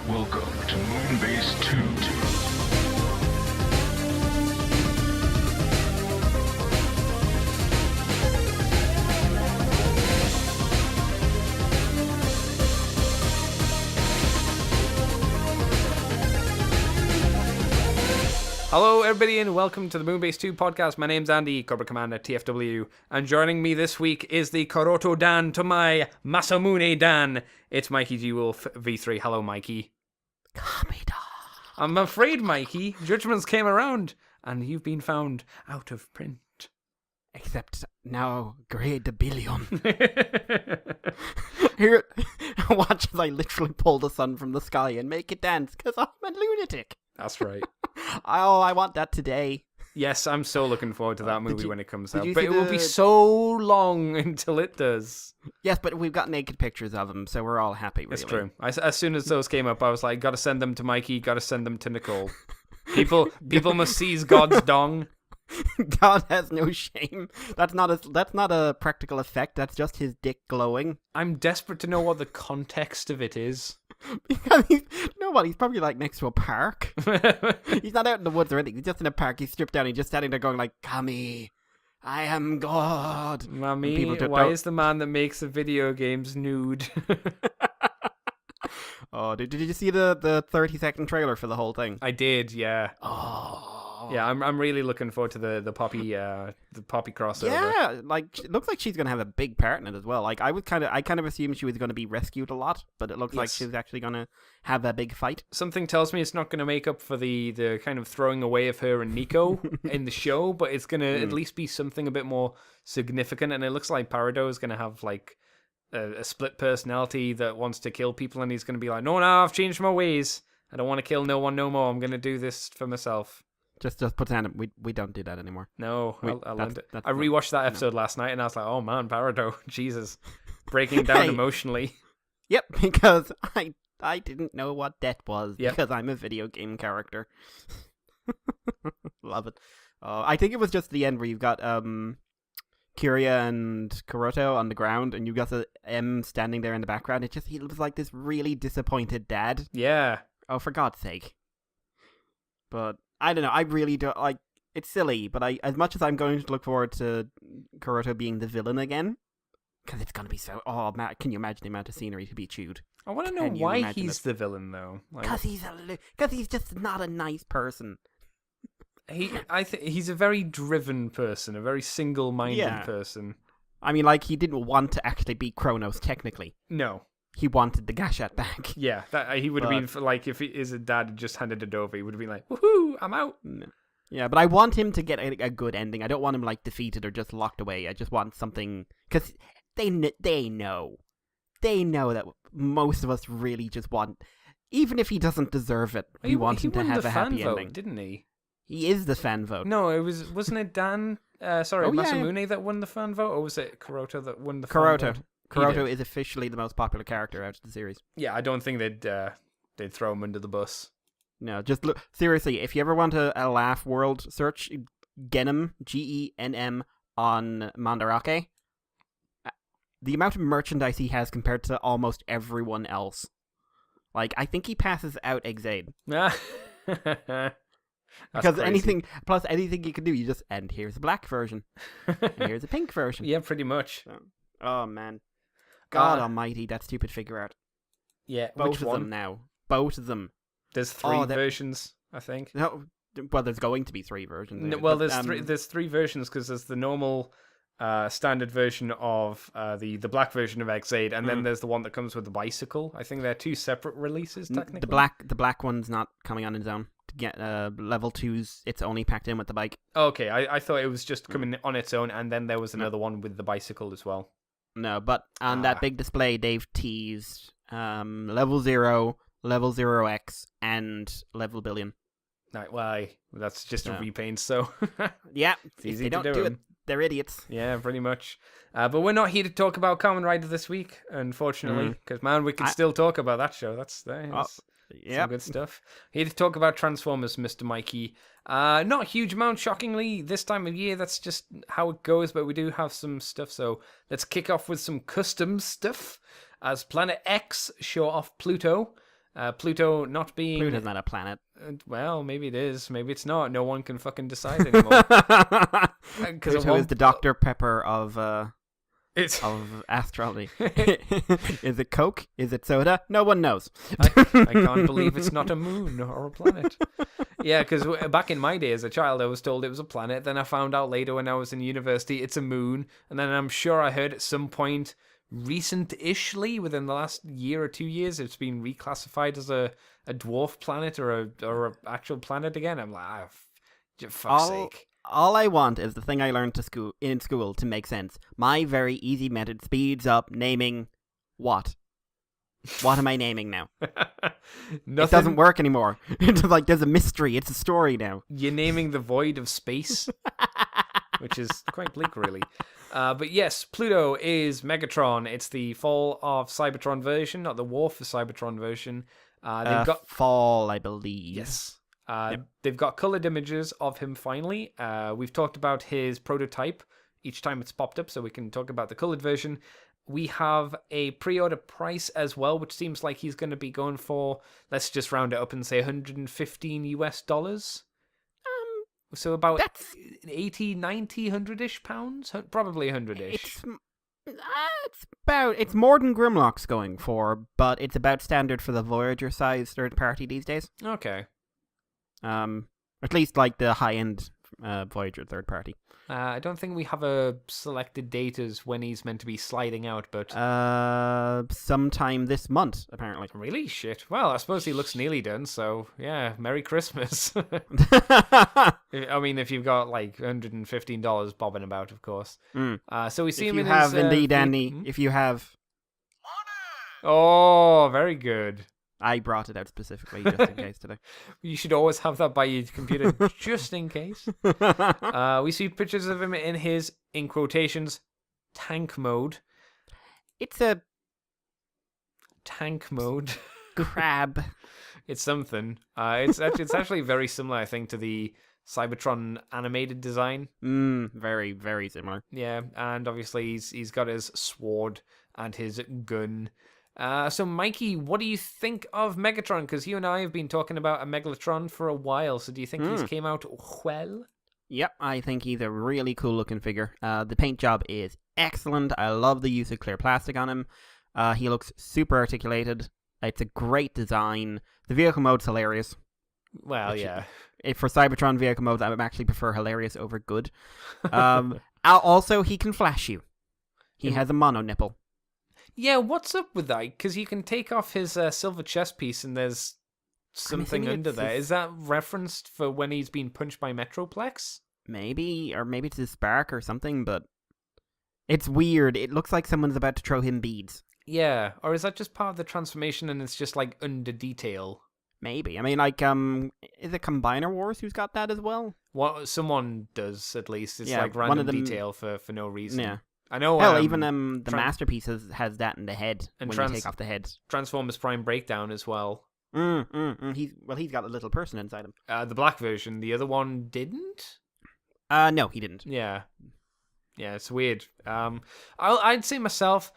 Welcome to Moonbase 2. Hello everybody and welcome to the Moonbase 2 podcast. My name's Andy, Cobra Commander TFW, and joining me this week is the Koroto Dan to my Masamune Dan. It's Mikey G Wolf V3. Hello Mikey. Kamida. I'm afraid Mikey, judgments came around and you've been found out of print. Except now, grade a billion. Here, watch as I literally pull the sun from the sky and make it dance, because I'm a lunatic. That's right. Oh, I want that today. Yes, I'm so looking forward to that movie when it comes out. you But see it will be so long until it does. Yes, but we've got naked pictures of him, so we're all happy, really. It's true. As soon as those came up, I was like, gotta send them to Mikey, gotta send them to Nicole. People must seize God's dong. God has no shame. That's not a practical effect. That's just his dick glowing. I'm desperate to know what the context of it is. Because he's probably like next to a park. He's not out in the woods or anything. He's just in a park. He's stripped down. He's just standing there going like, "Kami, I am God." Mommy, why is the man that makes the video games nude? Oh, did you see the 30-second trailer for the whole thing? I did, yeah. Oh. Yeah, I'm really looking forward to the Poppy crossover. Yeah, like it looks like she's gonna have a big part in it as well. Like I kind of assumed she was gonna be rescued a lot, but it looks like she's actually gonna have a big fight. Something tells me it's not gonna make up for the kind of throwing away of her and Nico in the show, but it's gonna at least be something a bit more significant. And it looks like Parado is gonna have like a split personality that wants to kill people, and he's gonna be like, no, I've changed my ways. I don't want to kill no one no more. I'm gonna do this for myself. Just put down. We don't do that anymore. No, I'll end it. I rewatched that episode last night, and I was like, "Oh man, Parado, Jesus, breaking down emotionally." Yep, because I didn't know what death was Yep. because I'm a video game character. Love it. I think it was just the end where you've got Kiria and Kuroto on the ground, and you've got the M standing there in the background. He looks like this really disappointed dad. Yeah. Oh, for God's sake. But I don't know. I really don't like. It's silly, but as much as I'm going to look forward to Kuroto being the villain again, because it's going to be so. Oh man, can you imagine the amount of scenery to be chewed? I want to know why he's the villain though. Because he's just not a nice person. He's a very driven person, a very single-minded person. I mean, like he didn't want to actually be Kronos technically. No. He wanted the Gashat back. Yeah, he would have been like if his dad had just handed it over, he would have been like, "Woohoo, I'm out." No. Yeah, but I want him to get a good ending. I don't want him like defeated or just locked away. I just want something because they know that most of us really just want, even if he doesn't deserve it, we want him to have a happy ending, didn't he? He is the fan vote. No, wasn't it Dan? Masamune that won the fan vote, or was it Kuroto that won the fan vote? Kuroto is officially the most popular character out of the series. Yeah, I don't think they'd throw him under the bus. No, just look seriously. If you ever want a laugh world, search Genm Genm on Mandarake. The amount of merchandise he has compared to almost everyone else, like I think he passes out Exade. Because anything you can do, you just and here's a black version, and here's a pink version. Yeah, pretty much. So, oh man. God almighty, that stupid figure art. Yeah, both of them now. Both of them. There's three versions, I think. No, well, there's going to be three versions. No, well, there's three versions because there's the normal, standard version of the black version of Xaid, and then there's the one that comes with the bicycle. I think they're two separate releases technically. The black one's not coming on its own. To get level 2's, it's only packed in with the bike. Okay, I thought it was just coming on its own, and then there was another one with the bicycle as well. No, but on that big display, they've teased level 0, level 0x, and level billion. Right, well, that's just a repaint, so... Yeah, it's easy they don't do it. They're idiots. Yeah, pretty much. But we're not here to talk about Kamen Rider this week, unfortunately, because, man, we can still talk about that show. That's some good stuff. Here to talk about Transformers, Mr. Mikey. Not a huge amount, shockingly, this time of year. That's just how it goes, but we do have some stuff. So let's kick off with some custom stuff. As Planet X show off Pluto, Pluto not being... Pluto's not a planet. Well, maybe it is. Maybe it's not. No one can fucking decide anymore. Pluto is the Dr. Pepper of It's... astrology. Is it Coke? Is it soda? No one knows. I can't believe it's not a moon or a planet. Yeah, because back in my day as a child, I was told it was a planet. Then I found out later when I was in university, it's a moon. And then I'm sure I heard at some point, recent-ishly, within the last year or 2 years, it's been reclassified as a dwarf planet or a actual planet again. I'm like, for fuck's sake. All I want is the thing I learned in school to make sense. My very easy method speeds up naming what? What am I naming now? Nothing. It doesn't work anymore. It's like there's a mystery. It's a story now. You're naming the void of space, which is quite bleak, really. But yes, Pluto is Megatron. It's the Fall of Cybertron version, not the War for Cybertron version. They've got Fall, I believe. Yes. Yep. They've got colored images of him finally. We've talked about his prototype each time it's popped up, so we can talk about the colored version. We have a pre-order price as well, which seems like he's going to be going for, let's just round it up and say $115. So about 80, 90, 100-ish pounds? Probably 100-ish. It's more than Grimlock's going for, but it's about standard for the Voyager size third party these days. Okay. At least like the high end Voyager third party. I don't think we have a selected date as when he's meant to be sliding out, but sometime this month apparently. Really? Shit. Well, I suppose he looks nearly done, so yeah, Merry Christmas. I mean, if you've got like $115 bobbing about, of course. So we see him in his... indeed, Andy. If you have... Oh, very good. I brought it out specifically just in case today. You should always have that by your computer just in case. We see pictures of him in his, in quotations, tank mode. It's a... tank mode. Crab. It's something. It's actually very similar, I think, to the Cybertron animated design. Very, very similar. Yeah, and obviously he's got his sword and his gun. So, Mikey, what do you think of Megatron? Because you and I have been talking about a Megalotron for a while, so do you think he's came out well? Yep, I think he's a really cool-looking figure. The paint job is excellent. I love the use of clear plastic on him. He looks super articulated. It's a great design. The vehicle mode's hilarious. Well, yeah. For Cybertron vehicle modes, I would actually prefer hilarious over good. Also, he can flash you. He has a mono nipple. Yeah, what's up with that? Because you can take off his silver chest piece and there's something under there. Is that referenced for when he's been punched by Metroplex? Maybe, or maybe it's his spark or something, but it's weird. It looks like someone's about to throw him beads. Yeah, or is that just part of the transformation and it's just like under detail? Maybe. I mean, like, is it Combiner Wars who's got that as well? What someone does, at least. It's like one random of them... detail for no reason. Yeah. I know. Hell, even the Masterpiece has that in the head and when you take off the head. Transformers Prime Breakdown as well. He's got a little person inside him. The black version. The other one didn't? No, he didn't. Yeah, it's weird. I'd say myself,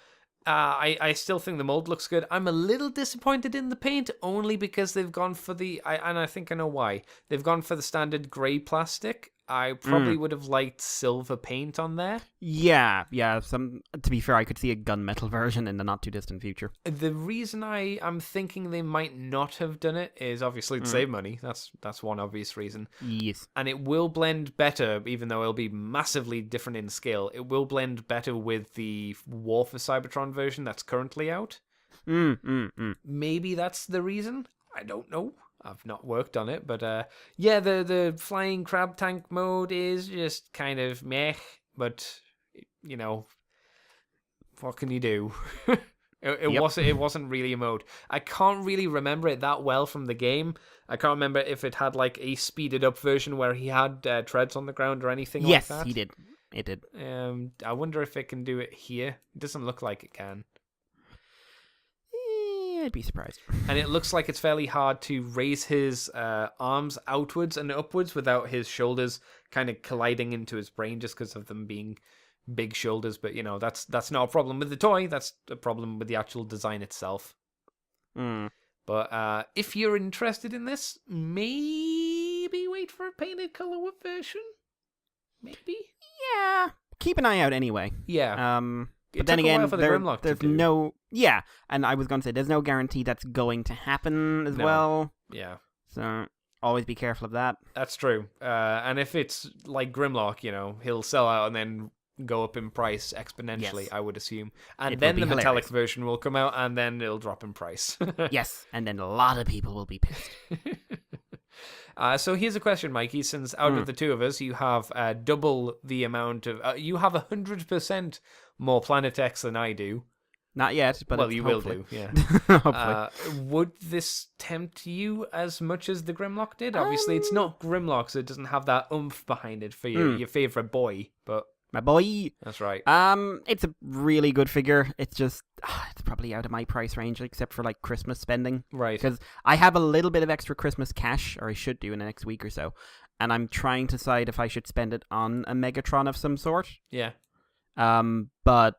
I still think the mold looks good. I'm a little disappointed in the paint, only because they've gone for and I think I know why. They've gone for the standard grey plastic. I probably would have liked silver paint on there. Yeah. To be fair, I could see a gunmetal version in the not too distant future. The reason I'm thinking they might not have done it is obviously to save money. That's one obvious reason. Yes. And it will blend better, even though it'll be massively different in scale. It will blend better with the War for Cybertron version that's currently out. Maybe that's the reason. I don't know. I've not worked on it, but yeah, the flying crab tank mode is just kind of meh, but you know, what can you do? It wasn't really a mode. I can't really remember it that well from the game. I can't remember if it had like a speeded up version where he had treads on the ground or anything like that. Yes, he did. It did. I wonder if it can do it here. It doesn't look like it can. I'd be surprised. And it looks like it's fairly hard to raise his arms outwards and upwards without his shoulders kind of colliding into his brain just because of them being big shoulders. But, you know, that's not a problem with the toy. That's a problem with the actual design itself. But if you're interested in this, maybe wait for a painted color version. Maybe. Yeah, keep an eye out anyway. Yeah. But then again, for the Grimlock there's to do. no... Yeah, and I was going to say, there's no guarantee that's going to happen as well. Yeah. So always be careful of that. That's true. And if it's like Grimlock, he'll sell out and then go up in price exponentially, Yes. I would assume. And It then will the be metallic hilarious. version will come out and then it'll drop in price. Yes, and then a lot of people will be pissed. So here's a question, Mikey. Since out of the two of us, you have double the amount of... you have 100% more Planet X than I do. Not yet, but Well, it's you hopefully. will do, yeah. Hopefully. Would this tempt you as much as the Grimlock did? Obviously, it's not Grimlock, so it doesn't have that oomph behind it for your favourite boy, but... My boy. That's right. It's a really good figure. It's just, it's probably out of my price range, except for like Christmas spending. Right. Because I have a little bit of extra Christmas cash, or I should do in the next week or so, and I'm trying to decide if I should spend it on a Megatron of some sort. Yeah. But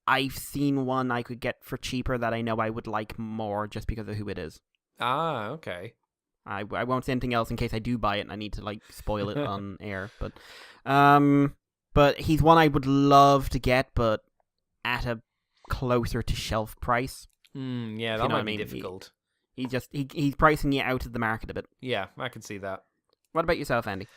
I've seen one I could get for cheaper that I know I would like more just because of who it is. Ah, okay. I won't say anything else in case I do buy it and I need to like spoil it on air. But he's one I would love to get, but at a closer to shelf price. Yeah, You that know what I might be mean? difficult. He's pricing you out of the market a bit. Yeah, I can see that. What about yourself, Andy?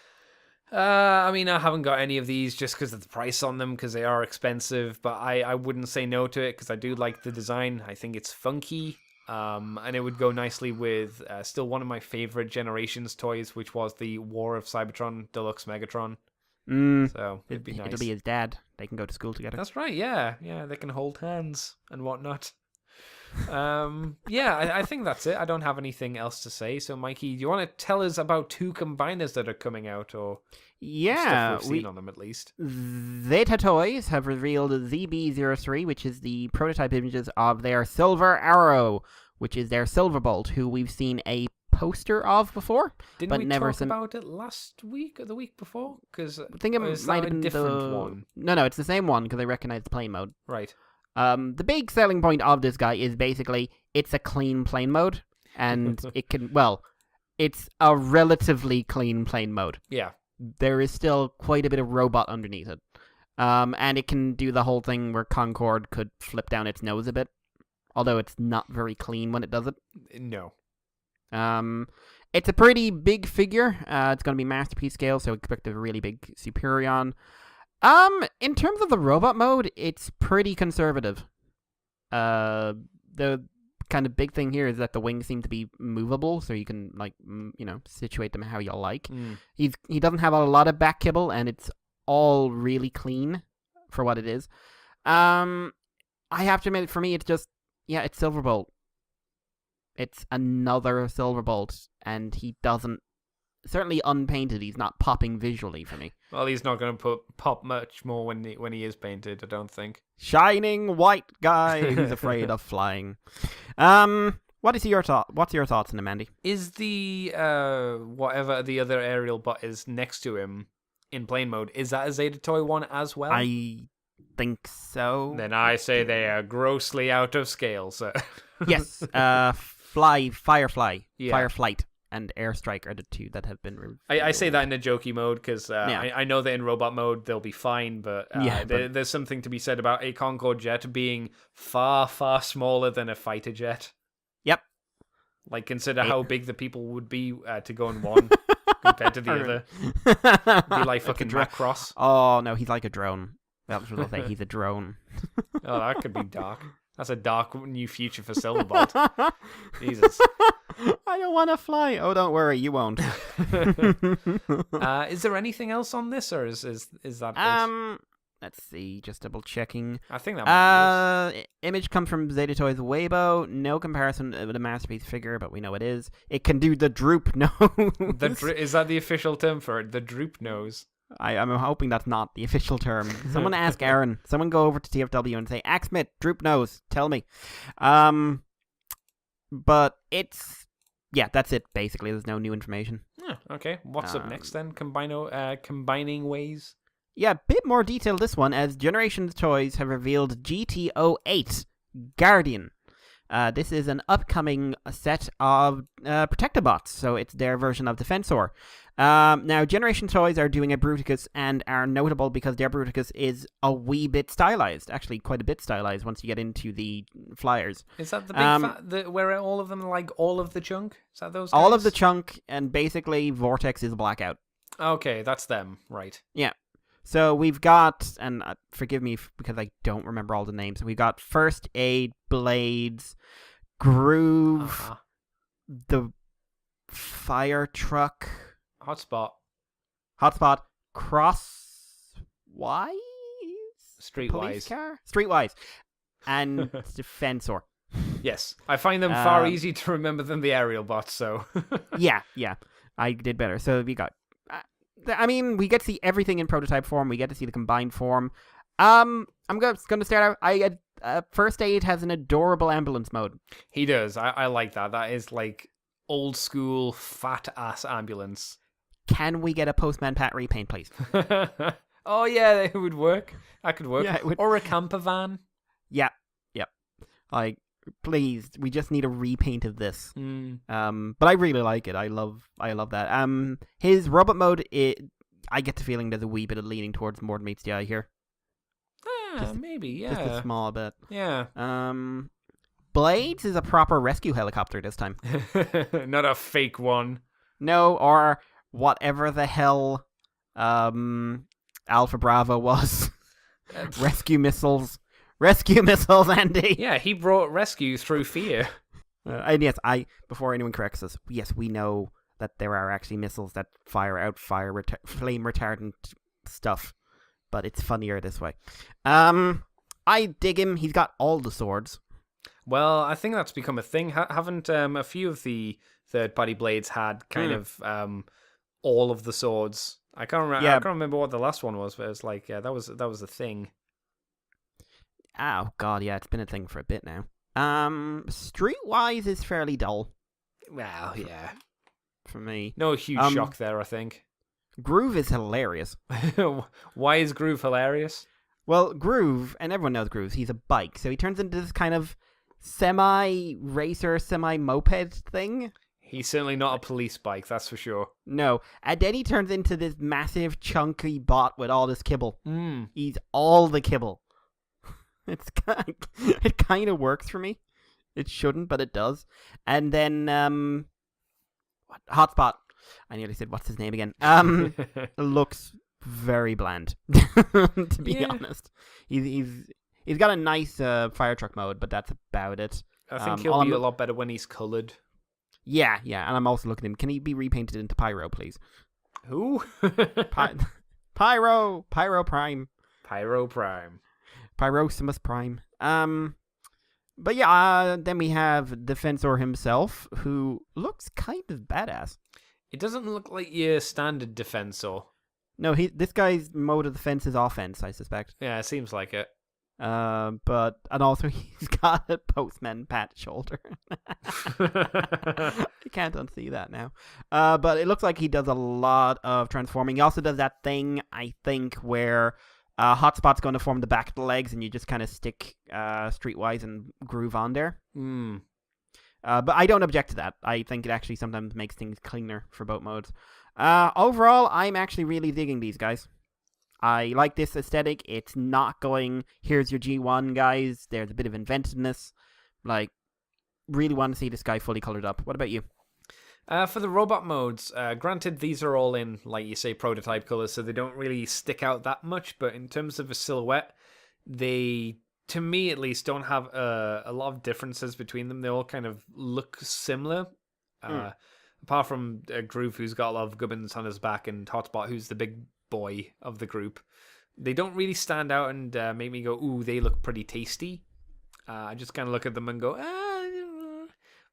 I mean, I haven't got any of these just because of the price on them, because they are expensive, but I wouldn't say no to it, because I do like the design. I think it's funky, and it would go nicely with still one of my favorite Generations toys, which was the War of Cybertron Deluxe Megatron. So it'd be nice. It'll be his dad. They can go to school together. That's right, yeah. Yeah, they can hold hands and whatnot. Yeah, I think that's it. I don't have anything else to say. So, Mikey, do you want to tell us about two combiners that are coming out, or Yeah, stuff we've seen on them at least? Zeta Toys have revealed ZB03, which is the prototype images of their Silver Arrow, which is their Silverbolt, who we've seen a poster of before. Didn't but we never talk about it last week or the week before? Because I think it might have been a different the... one. No, it's the same one because I recognize the plane mode. Right. The big selling point of this guy is basically it's a clean plane mode, and it's a relatively clean plane mode. Yeah. There is still quite a bit of robot underneath it. And it can do the whole thing where Concorde could flip down its nose a bit, although it's not very clean when it does it. No. It's a pretty big figure. It's going to be masterpiece scale, so expect a really big Superion. In terms of the robot mode, it's pretty conservative. The kind of big thing here is that the wings seem to be movable, so you can situate them how you like. He doesn't have a lot of back kibble, and it's all really clean for what it is. I have to admit, for me, it's just it's Silverbolt. It's another Silverbolt, and he doesn't. Certainly unpainted, he's not popping visually for me. Well, he's not going to pop much more when he is painted, I don't think. Shining white guy who's afraid of flying. What's your thoughts on him, Andy? Is the whatever the other aerial bot is next to him in plane mode, is that a Zeta Toy one as well? I think so. Then I say they are grossly out of scale, sir. Yes, Firefly, Yeah. Fireflight, and Airstrike are the two that have been revealed. I say that in a jokey mode because Yeah. I know that in robot mode they'll be fine, but, there's something to be said about a Concorde jet being far, far smaller than a fighter jet. Yep. Like, consider how big the people would be to go in one compared to the other. Be like fucking Macross. Oh, no, he's like a drone. That's what I'll say. He's a drone. Oh, that could be dark. That's a dark new future for Silverbolt. Jesus. I don't want to fly. Oh, don't worry, you won't. Is there anything else on this, or is that it? Let's see, just double checking. I think that might be it. Image comes from Zeta Toys Weibo. No comparison with a masterpiece figure, but we know it is. It can do the droop nose. Is that the official term for it? The droop nose. I'm hoping that's not the official term. Someone ask Aaron. Someone go over to TFW and say, Axmit, droop nose, tell me. But it's... Yeah, that's it, basically. There's no new information. Yeah, okay. What's up next, then? Combining ways? Yeah, a bit more detail this one, as Generations Toys have revealed GTO8 Guardian, This is an upcoming set of Protectobots, so it's their version of Defensor. Now, Generation Toys are doing a Bruticus and are notable because their Bruticus is a wee bit stylized. Actually, quite a bit stylized once you get into the flyers. Is that the big where all of them are like all of the chunk? Is that those guys? All of the chunk, and basically Vortex is blackout. Okay, that's them, right. Yeah. So we've got, and forgive me because I don't remember all the names, we've got First Aid, Blades, Groove, the Fire Truck, Hotspot, Crosswise, Streetwise, and Defensor. Yes, I find them far easier to remember than the aerial bots, so... yeah, I did better. So we got... I mean, we get to see everything in prototype form. We get to see the combined form. I'm going to start out. First Aid has an adorable ambulance mode. He does. I like that. That is like old school fat ass ambulance. Can we get a Postman Pat repaint, please? Oh yeah, it would work. That could work. Yeah, it would. Or a camper van. Yeah. Like, please, we just need a repaint of this. But I really like it. I love that. His robot mode, I get the feeling there's a wee bit of leaning towards more than meets the eye here. Maybe, yeah. Just a small bit. Yeah. Blades is a proper rescue helicopter this time. Not a fake one. No, or whatever the hell Alpha Bravo was. Rescue missiles, Andy. Yeah, he brought rescue through fear. And yes, before anyone corrects us, yes, we know that there are actually missiles that fire out flame retardant stuff, but it's funnier this way. I dig him. He's got all the swords. Well, I think that's become a thing. Haven't a few of the third-party blades had kind of all of the swords? I can't remember. Yeah. I can't remember what the last one was, but it's like that was a thing. Oh god, yeah, it's been a thing for a bit now. Streetwise is fairly dull. Well, yeah. For me. No huge shock there, I think. Groove is hilarious. Why is Groove hilarious? Well, Groove, and everyone knows Groove, he's a bike, so he turns into this kind of semi-racer, semi-moped thing. He's certainly not a police bike, that's for sure. No, and then he turns into this massive, chunky bot with all this kibble. He's all the kibble. It kind of works for me. It shouldn't, but it does. And then, Hotspot. I nearly said, what's his name again? Looks very bland, to be honest. He's got a nice fire truck mode, but that's about it. I think he'll be a lot better when he's coloured. Yeah, and I'm also looking at him. Can he be repainted into Pyro, please? Who? Pyro Prime. Pyro Prime. Pyrosimus Prime. But yeah, then we have Defensor himself, who looks kind of badass. It doesn't look like your standard Defensor. No, this guy's mode of defense is offense, I suspect. Yeah, it seems like it. And also he's got a Postman Pat shoulder. I can't unsee that now. But it looks like he does a lot of transforming. He also does that thing, I think, where Hotspot's going to form the back of the legs, and you just kind of stick Streetwise and Groove on there. But I don't object to that. I think it actually sometimes makes things cleaner for both modes. Overall, I'm actually really digging these guys. I like this aesthetic. It's not going, here's your G1, guys. There's a bit of inventiveness. Like, really want to see this guy fully colored up. What about you? For the robot modes, granted, these are all in, like you say, prototype colors, so they don't really stick out that much. But in terms of a silhouette, they, to me at least, don't have a lot of differences between them. They all kind of look similar. Apart from Groove, who's got a lot of gubbins on his back, and Hotspot, who's the big boy of the group. They don't really stand out and make me go, ooh, they look pretty tasty. I just kind of look at them and go,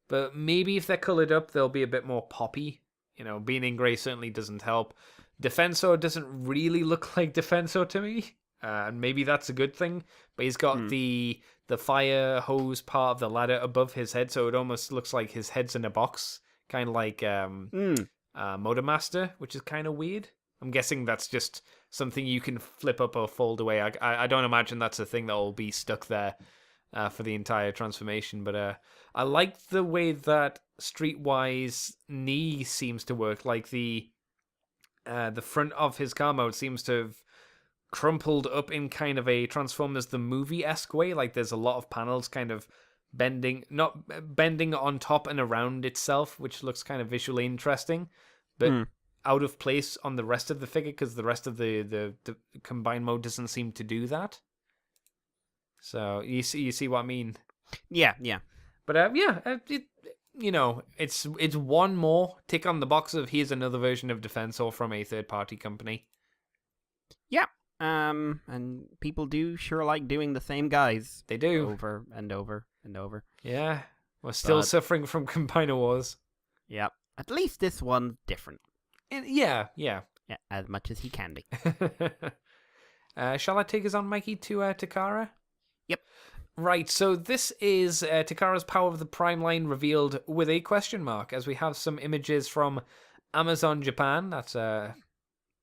but maybe if they're colored up, they'll be a bit more poppy. You know, being in gray certainly doesn't help. Defensor doesn't really look like Defensor to me, and maybe that's a good thing. But he's got the fire hose part of the ladder above his head, so it almost looks like his head's in a box, kind of like Motor Master, which is kind of weird. I'm guessing that's just something you can flip up or fold away. I don't imagine that's a thing that will be stuck there. for the entire transformation. But I like the way that Streetwise knee seems to work. Like the front of his car mode seems to have crumpled up in kind of a Transformers the movie-esque way. Like there's a lot of panels kind of not bending on top and around itself, which looks kind of visually interesting, but out of place on the rest of the figure because the rest of the combined mode doesn't seem to do that. So you see what I mean? Yeah. But it's one more tick on the box of here's another version of Defensor from a third-party company. Yeah. And people do sure like doing the same guys. They do. Over and over and over. Yeah. We're still suffering from Combiner Wars. Yeah. At least this one's different. Yeah. Yeah, as much as he can be. Shall I take us on, Mikey, to Takara? Yep. Right, so this is Takara's Power of the Prime line revealed with a question mark, as we have some images from Amazon Japan. That's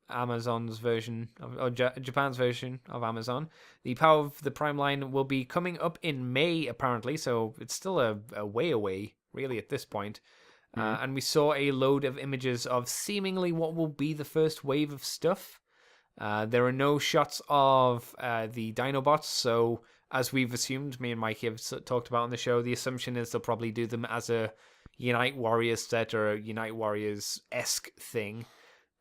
Amazon's version, or Japan's version of Amazon. The Power of the Prime line will be coming up in May, apparently, so it's still a way away, really, at this point. And we saw a load of images of seemingly what will be the first wave of stuff. There are no shots of the Dinobots, so as we've assumed, me and Mikey have talked about on the show, the assumption is they'll probably do them as a Unite Warriors set or a Unite Warriors-esque thing.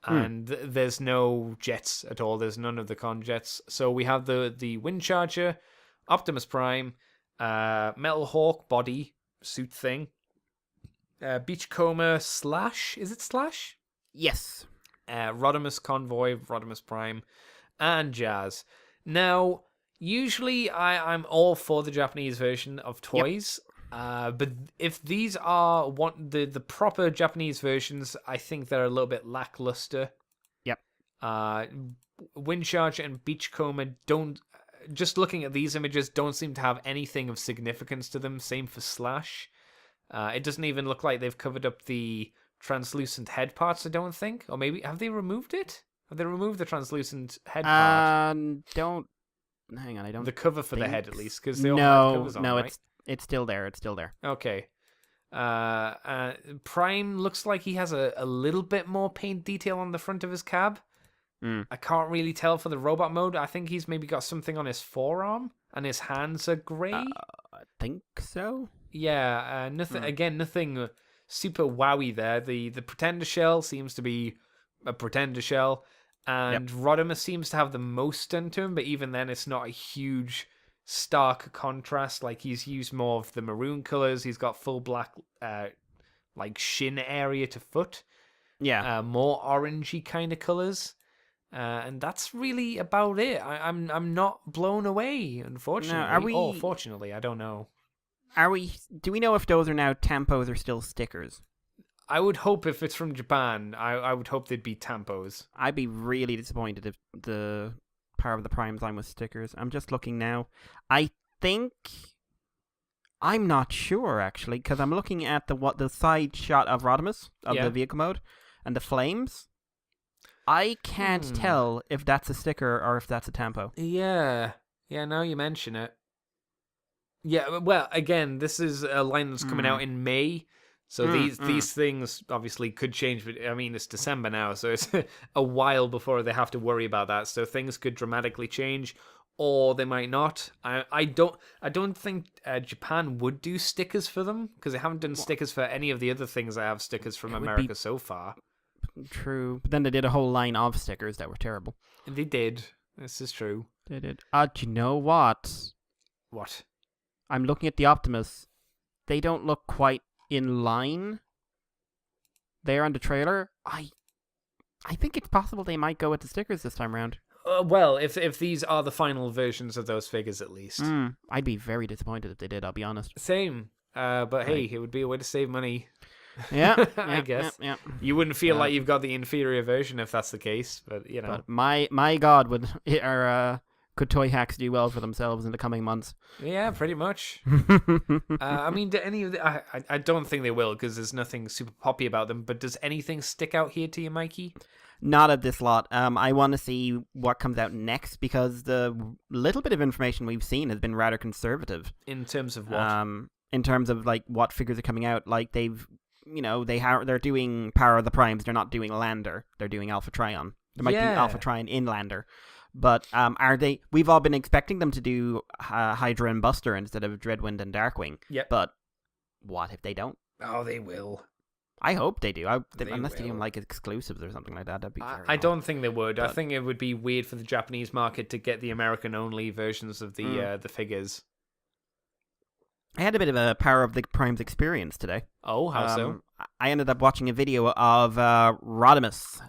And there's no jets at all. There's none of the con jets. So we have the Wind Charger, Optimus Prime, Metal Hawk body suit thing, Beachcomber Slash. Is it Slash? Yes. Rodimus Convoy, Rodimus Prime, and Jazz. Now, usually I'm all for the Japanese version of toys. Yep. But if these are the proper Japanese versions, I think they're a little bit lackluster. Yep. Windcharger and Beachcomber don't, just looking at these images, don't seem to have anything of significance to them. Same for Slash. It doesn't even look like they've covered up the translucent head parts, I don't think. Or maybe, have they removed it? Have they removed the translucent head part? Hang on, I don't. The cover for the head, at least, because they all have covers on, right? It's still there. It's still there. Okay. Prime looks like he has a little bit more paint detail on the front of his cab. I can't really tell for the robot mode. I think he's maybe got something on his forearm, and his hands are grey. I think so. Yeah. Nothing super wowy there. The Pretender shell seems to be a Pretender shell, and Rodimus seems to have the most done to him, but even then, it's not a huge stark contrast. Like, he's used more of the maroon colors. He's got full black like shin area to foot, more orangey kind of colors, and that's really about it. I'm not blown away, unfortunately. Or fortunately, I don't know. Do we know if those are now tampos or still stickers? I would hope if it's from Japan, I would hope they'd be tampos. I'd be really disappointed if the Power of the Prime line with stickers. I'm just looking now. I'm not sure, actually, because I'm looking at the side shot of Rodimus, of the vehicle mode, and the flames. I can't tell if that's a sticker or if that's a tampo. Yeah, now you mention it. Yeah, well, again, this is a line that's coming out in May, so these things obviously could change. But I mean, it's December now, so it's a while before they have to worry about that. So things could dramatically change, or they might not. I don't think Japan would do stickers for them, because they haven't done stickers for any of the other things I have stickers from America so far. True, but then they did a whole line of stickers that were terrible. They did. This is true. They did. Do you know what? What? I'm looking at the Optimus. They don't look quite in line there on the trailer. I think it's possible they might go with the stickers this time around. Well, if these are the final versions of those figures, at least. I'd be very disappointed if they did, I'll be honest. Same. But hey, it would be a way to save money. Yeah, I guess. Yeah. You wouldn't feel like you've got the inferior version if that's the case, but you know. But my God, could Toy Hacks do well for themselves in the coming months? Yeah, pretty much. I mean, do any of I don't think they will, because there's nothing super poppy about them. But does anything stick out here to you, Mikey? Not at this lot. I want to see what comes out next because the little bit of information we've seen has been rather conservative. In terms of what? In terms of like what figures are coming out, like they've, they're doing Power of the Primes. They're not doing Lander. They're doing Alpha Trion. There might be Alpha Trion in Lander, but are they? We've all been expecting them to do Hydra and Buster instead of Dreadwind and Darkwing. Yep. But what if they don't? Oh, they will. I hope they do. Unless they will. do like exclusives or something like that. That'd be very I odd. don't think they would. But I think it would be weird for the Japanese market to get the American-only versions of the figures. I had a bit of a Power of the Primes experience today. Oh, how so? I ended up watching a video of Rodimus.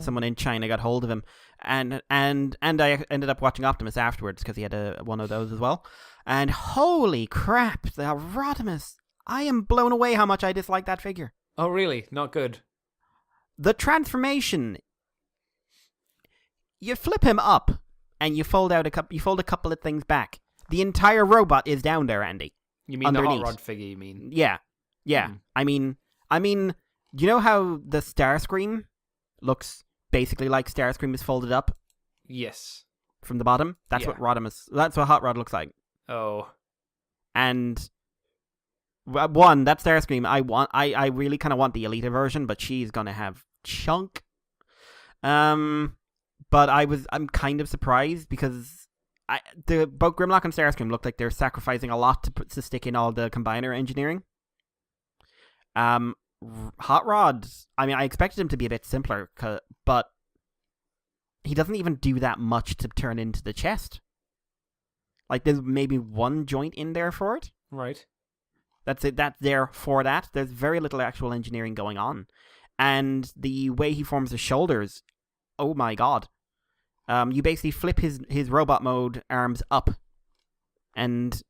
Someone in China got hold of him, and I ended up watching Optimus afterwards because he had one of those as well. And holy crap, the Rodimus! I am blown away how much I dislike that figure. Oh, really? Not good. The transformation. You flip him up, and you fold a couple of things back. The entire robot is down there, Andy. You mean underneath. the Hot Rod figure? You mean? Yeah. I mean, you know how the Starscream looks basically like Starscream is folded up Yes. from the bottom? That's what Hot Rod looks like. Oh. And one, that Starscream, I really kind of want the Elita version, but she's gonna have chunk. But I'm kind of surprised because both Grimlock and Starscream look like they're sacrificing a lot to stick in all the combiner engineering. Hot Rod, I mean, I expected him to be a bit simpler, but he doesn't even do that much to turn into the chest. Like, there's maybe one joint in there for it. Right. That's it. That's there for that. There's very little actual engineering going on. And the way he forms his shoulders, oh my god. You basically flip his robot mode arms up, and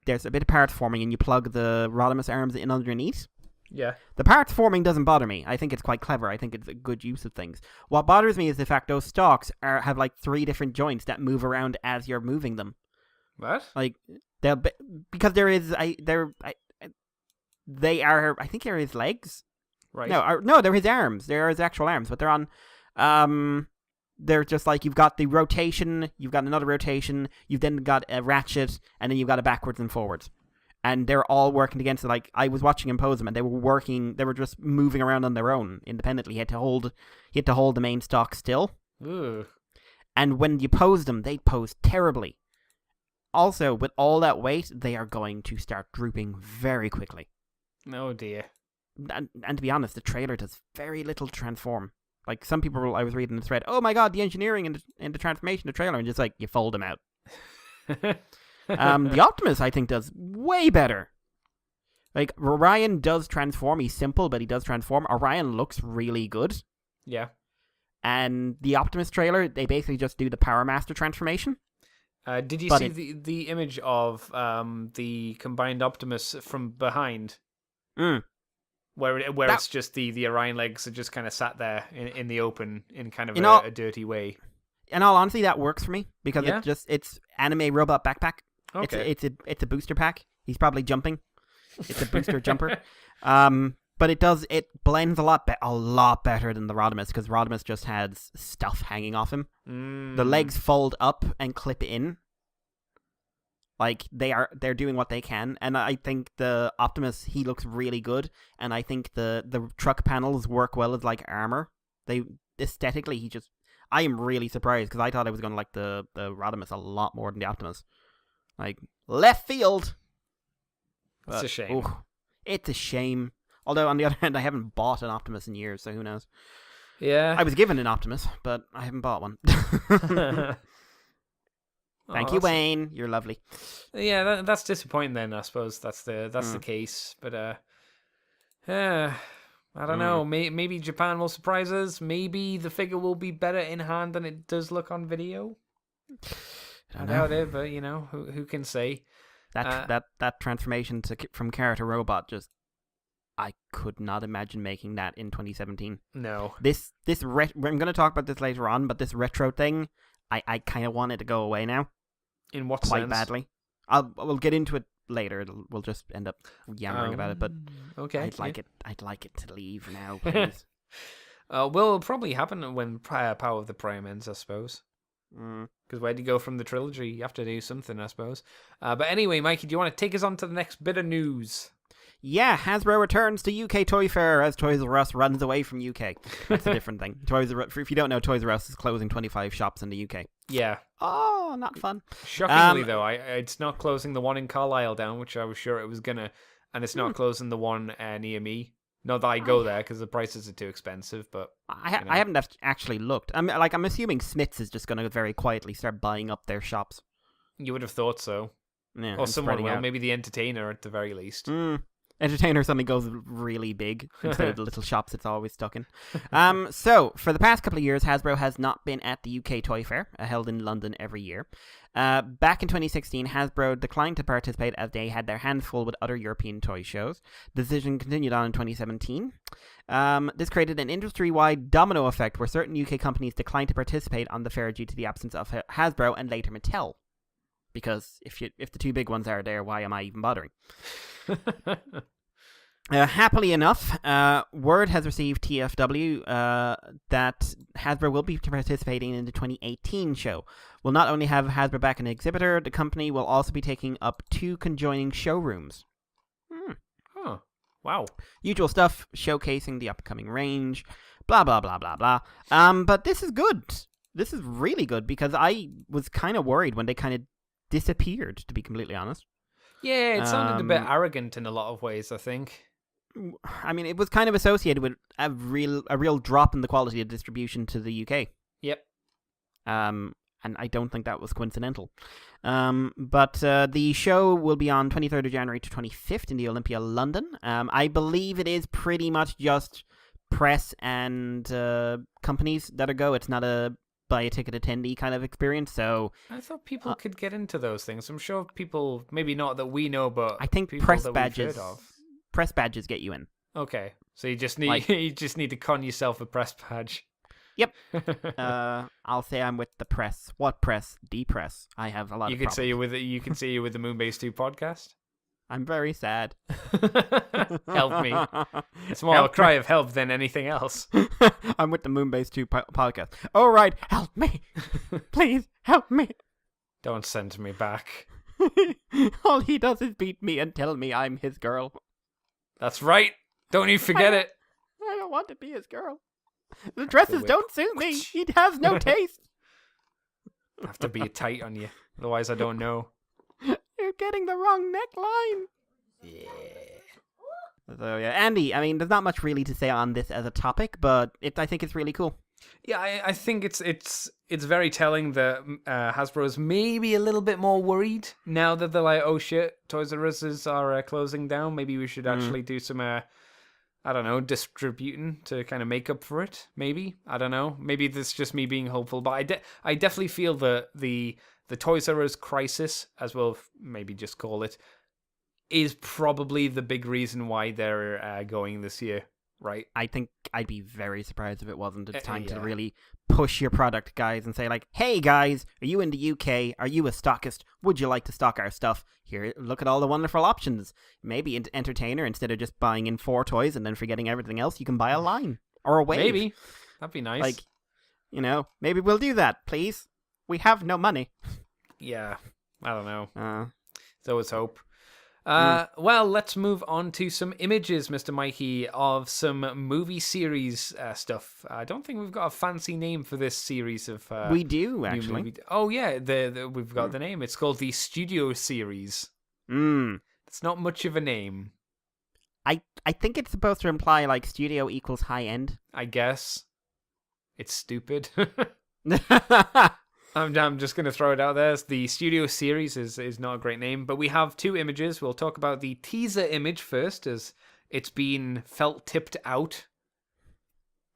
there's a bit of parts forming, and you plug the Rodimus arms in underneath. Yeah. The parts forming doesn't bother me. I think it's quite clever. I think it's a good use of things. What bothers me is the fact those stalks have like 3 different joints that move around as you're moving them. What? Like because they are. I think they're his legs. Right. No, they're his arms. They're his actual arms, but they're on. They're just like, you've got the rotation, you've got another rotation, you've then got a ratchet, and then you've got a backwards and forwards. And they're all working against it. Like, I was watching him pose them, and they were just moving around on their own independently. He had to hold the main stock still. Ooh. And when you pose them, they pose terribly. Also, with all that weight, they are going to start drooping very quickly. Oh dear. And to be honest, the trailer does very little to transform. Like, some people, I was reading the thread, oh my god, the engineering and the transformation of the trailer, and just like, you fold them out. The Optimus, I think, does way better. Like, Orion does transform. He's simple, but he does transform. Orion looks really good. Yeah. And the Optimus trailer, they basically just do the Power Master transformation. Did you see the image of the combined Optimus from behind? Where it's just the Orion legs are just kind of sat there in the open in kind of a dirty way. In all honesty, that works for me because it's anime robot backpack. Okay. It's a booster pack. He's probably jumping. It's a booster jumper. But it blends a lot better than the Rodimus because Rodimus just has stuff hanging off him. The legs fold up and clip in. Like, they're doing what they can, and I think the Optimus, he looks really good, and I think the truck panels work well as like armor. They aesthetically, I am really surprised because I thought I was going to like the Rodimus a lot more than the Optimus. Like, left field. It's a shame. It's a shame. Although on the other hand, I haven't bought an Optimus in years, so who knows? Yeah. I was given an Optimus, but I haven't bought one. Thank you, Wayne. You're lovely. Yeah, that's disappointing. Then I suppose that's the case. But I don't know. Maybe Japan will surprise us. Maybe the figure will be better in hand than it does look on video. I doubt it, but who can say? That transformation from Kara to robot, just I could not imagine making that in 2017. No. I'm going to talk about this later on, but this retro thing, I kind of want it to go away now. In what quite sense? badly. We'll get into it later. We'll just end up yammering about it, but okay, I'd like it to leave now, please. Well, it'll probably happen when Power of the Prime ends, I suppose. Because where do you go from the trilogy? You have to do something, I suppose. But anyway, Mikey, do you want to take us on to the next bit of news? Yeah, Hasbro returns to UK Toy Fair as Toys R Us runs away from UK. That's a different thing. If you don't know, Toys R Us is closing 25 shops in the UK. Yeah. Oh, not fun. Shockingly, though, it's not closing the one in Carlisle down, which I was sure it was gonna, and it's not closing the one near me. Not that I go there because the prices are too expensive, but I haven't actually looked. I'm assuming Smiths is just going to very quietly start buying up their shops. You would have thought so. Yeah, or someone will, out. maybe the Entertainer at the very least. Entertainer suddenly goes really big instead of the little shops it's always stuck in. So, for the past couple of years, Hasbro has not been at the UK Toy Fair, held in London every year. Back in 2016, Hasbro declined to participate as they had their hands full with other European toy shows. The decision continued on in 2017. This created an industry-wide domino effect where certain UK companies declined to participate on the fair due to the absence of Hasbro and later Mattel. Because if the two big ones are there, why am I even bothering? Happily enough, word has received TFW that Hasbro will be participating in the 2018 show. We'll not only have Hasbro back an exhibitor, the company will also be taking up 2 conjoining showrooms. Oh, wow. Usual stuff, showcasing the upcoming range, blah, blah, blah, blah, blah. But this is good. This is really good because I was kind of worried when they kind of disappeared, to be completely honest. Yeah, it sounded a bit arrogant in a lot of ways, I think. I mean, it was kind of associated with a real drop in the quality of distribution to the UK. Yep. And I don't think that was coincidental. But the show will be on 23rd of January to 25th in the Olympia, London. I believe it is pretty much just press and companies that go. It's not a buy a ticket attendee kind of experience. So I thought people could get into those things. I'm sure people, maybe not that we know, but I think people press that badges. we've heard of. Press badges get you in. Okay, so you just need to con yourself a press badge. Yep. I'll say I'm with the press. What press? D-press. I have a lot. You could say you can say you're with the Moonbase 2 podcast. I'm very sad. Help me. It's more a cry of help than anything else. I'm with the Moonbase 2 podcast. All right, help me. Please, help me. Don't send me back. All he does is beat me and tell me I'm his girl. That's right. Don't you forget it. I don't want to be his girl. The dresses don't suit me. He has no taste. I have to be tight on you. Otherwise, I don't know. You're getting the wrong neckline. Yeah. So yeah, Andy. I mean, there's not much really to say on this as a topic, but I think it's really cool. Yeah, I think it's very telling that Hasbro's maybe a little bit more worried now that they're like, oh shit, Toys R Us are closing down. Maybe we should actually do some, I don't know, distributing to kind of make up for it. Maybe, I don't know. Maybe this is just me being hopeful, but I definitely feel that the Toys R Us crisis, as we'll maybe just call it, is probably the big reason why they're going this year, right? I think I'd be very surprised if it wasn't. It's time to really push your product, guys, and say like, hey guys, are you in the UK? Are you a stockist? Would you like to stock our stuff? Here, look at all the wonderful options. Maybe an Entertainer, instead of just buying in 4 toys and then forgetting everything else, you can buy a line or a wave. Maybe. That'd be nice. Like, maybe we'll do that, please. We have no money. Yeah, I don't know. So it's hope. Well, let's move on to some images, Mr. Mikey, of some movie series stuff. I don't think we've got a fancy name for this series of. We do actually. Oh yeah, we've got the name. It's called the Studio Series. It's not much of a name. I think it's supposed to imply like studio equals high end. I guess. It's stupid. I'm just going to throw it out there. The Studio Series is not a great name, but we have 2 images. We'll talk about the teaser image first, as it's been tipped out.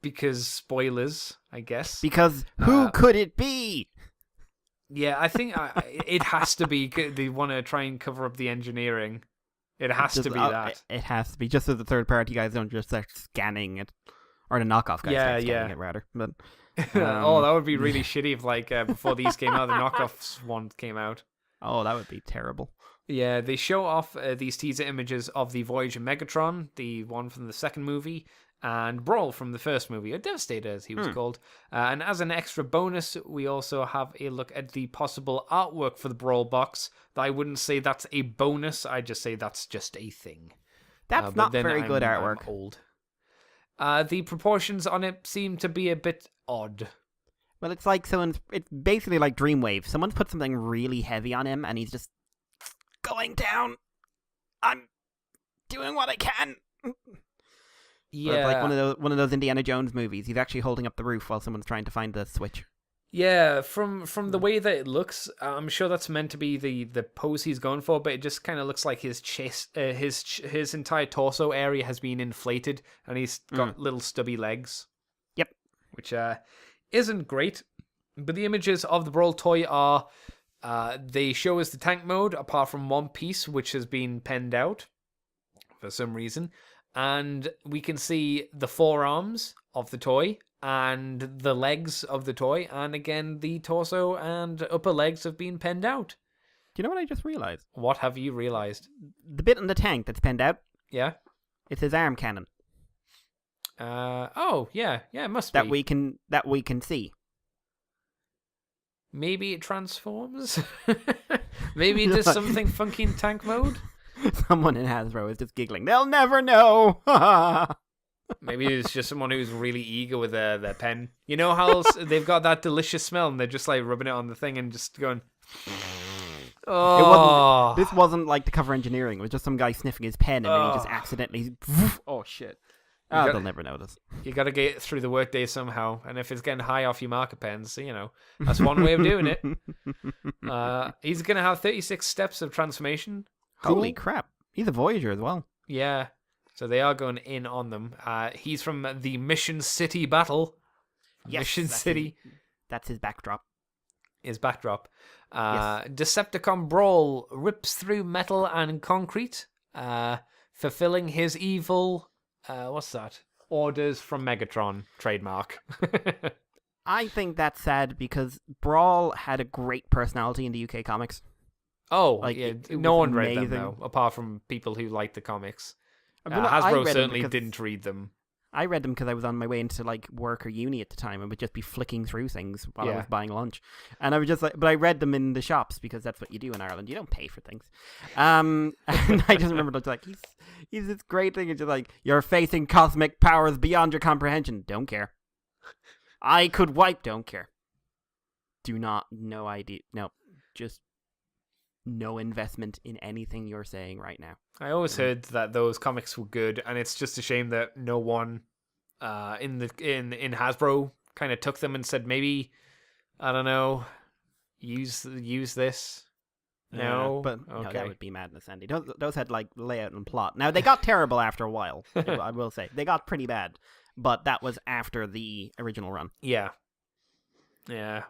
Because spoilers, I guess. Because who could it be? Yeah, I think it has to be. They want to try and cover up the engineering. It has to be that. It has to be, just so the third party guys don't just start scanning it. Or the knockoff guys start scanning it, rather. But... oh, that would be really shitty if, like, before these came out, the knockoffs one came out. Oh, that would be terrible. Yeah, they show off these teaser images of the Voyager Megatron, the one from the second movie, and Brawl from the first movie, or Devastator as he was called. And as an extra bonus, we also have a look at the possible artwork for the Brawl box. I wouldn't say that's a bonus, I just say that's just a thing. That's But not then very good I'm artwork. old. The proportions on it seem to be a bit odd. Well, it's like it's basically like Dreamwave. Someone's put something really heavy on him, and he's just going down. I'm doing what I can. Yeah, Or it's like one of those Indiana Jones movies. He's actually holding up the roof while someone's trying to find the switch. Yeah, from the way that it looks, I'm sure that's meant to be the pose he's going for, but it just kind of looks like his chest, his entire torso area has been inflated, and he's got little stubby legs. Yep. Which isn't great, but the images of the Brawl toy are, they show us the tank mode, apart from one piece, which has been penned out for some reason, and we can see the forearms of the toy, and the legs of the toy, and again, the torso and upper legs have been penned out. Do you know what I just realized? What have you realized? The bit on the tank that's penned out, Yeah? it's his arm cannon Oh, yeah, it must that be. we can see. Maybe it transforms? Maybe it does something funky in tank mode? Someone in Hasbro is just giggling. They'll never know. Maybe it's just someone who's really eager with their pen. You know how they've got that delicious smell and they're just like rubbing it on the thing and just going... Oh. This wasn't like the cover engineering. It was just some guy sniffing his pen and then he just accidentally... Oh, shit. They'll never notice. You got to get through the workday somehow. And if it's getting high off your marker pens, that's one way of doing it. He's going to have 36 steps of transformation. Holy crap. He's a Voyager as well. Yeah. So they are going in on them. He's from the Mission City battle. Yes, Mission City. That's his backdrop. His backdrop. Yes. Decepticon Brawl rips through metal and concrete, fulfilling his evil... what's that? Orders from Megatron trademark. I think that's sad because Brawl had a great personality in the UK comics. Oh, Like, yeah. it No was one read them, amazing. though, apart from people who liked the comics. I read Hasbro them certainly because- didn't read them. I read them because I was on my way into like work or uni at the time and would just be flicking through things while I Yeah. was buying lunch. And I was just like, but I read them in the shops because that's what you do in Ireland. You don't pay for things. And I just remember like, he's this great thing. It's just like, you're facing cosmic powers beyond your comprehension. Don't care. I could wipe. Don't care. Do not. No idea. No. Just no investment in anything you're saying right now. I always heard that those comics were good, and it's just a shame that no one in Hasbro kind of took them and said, maybe, I don't know, use this. No, but okay. no, that would be madness, Andy. Those had like layout and plot. Now they got terrible after a while. I will say they got pretty bad, but that was after the original run. Yeah.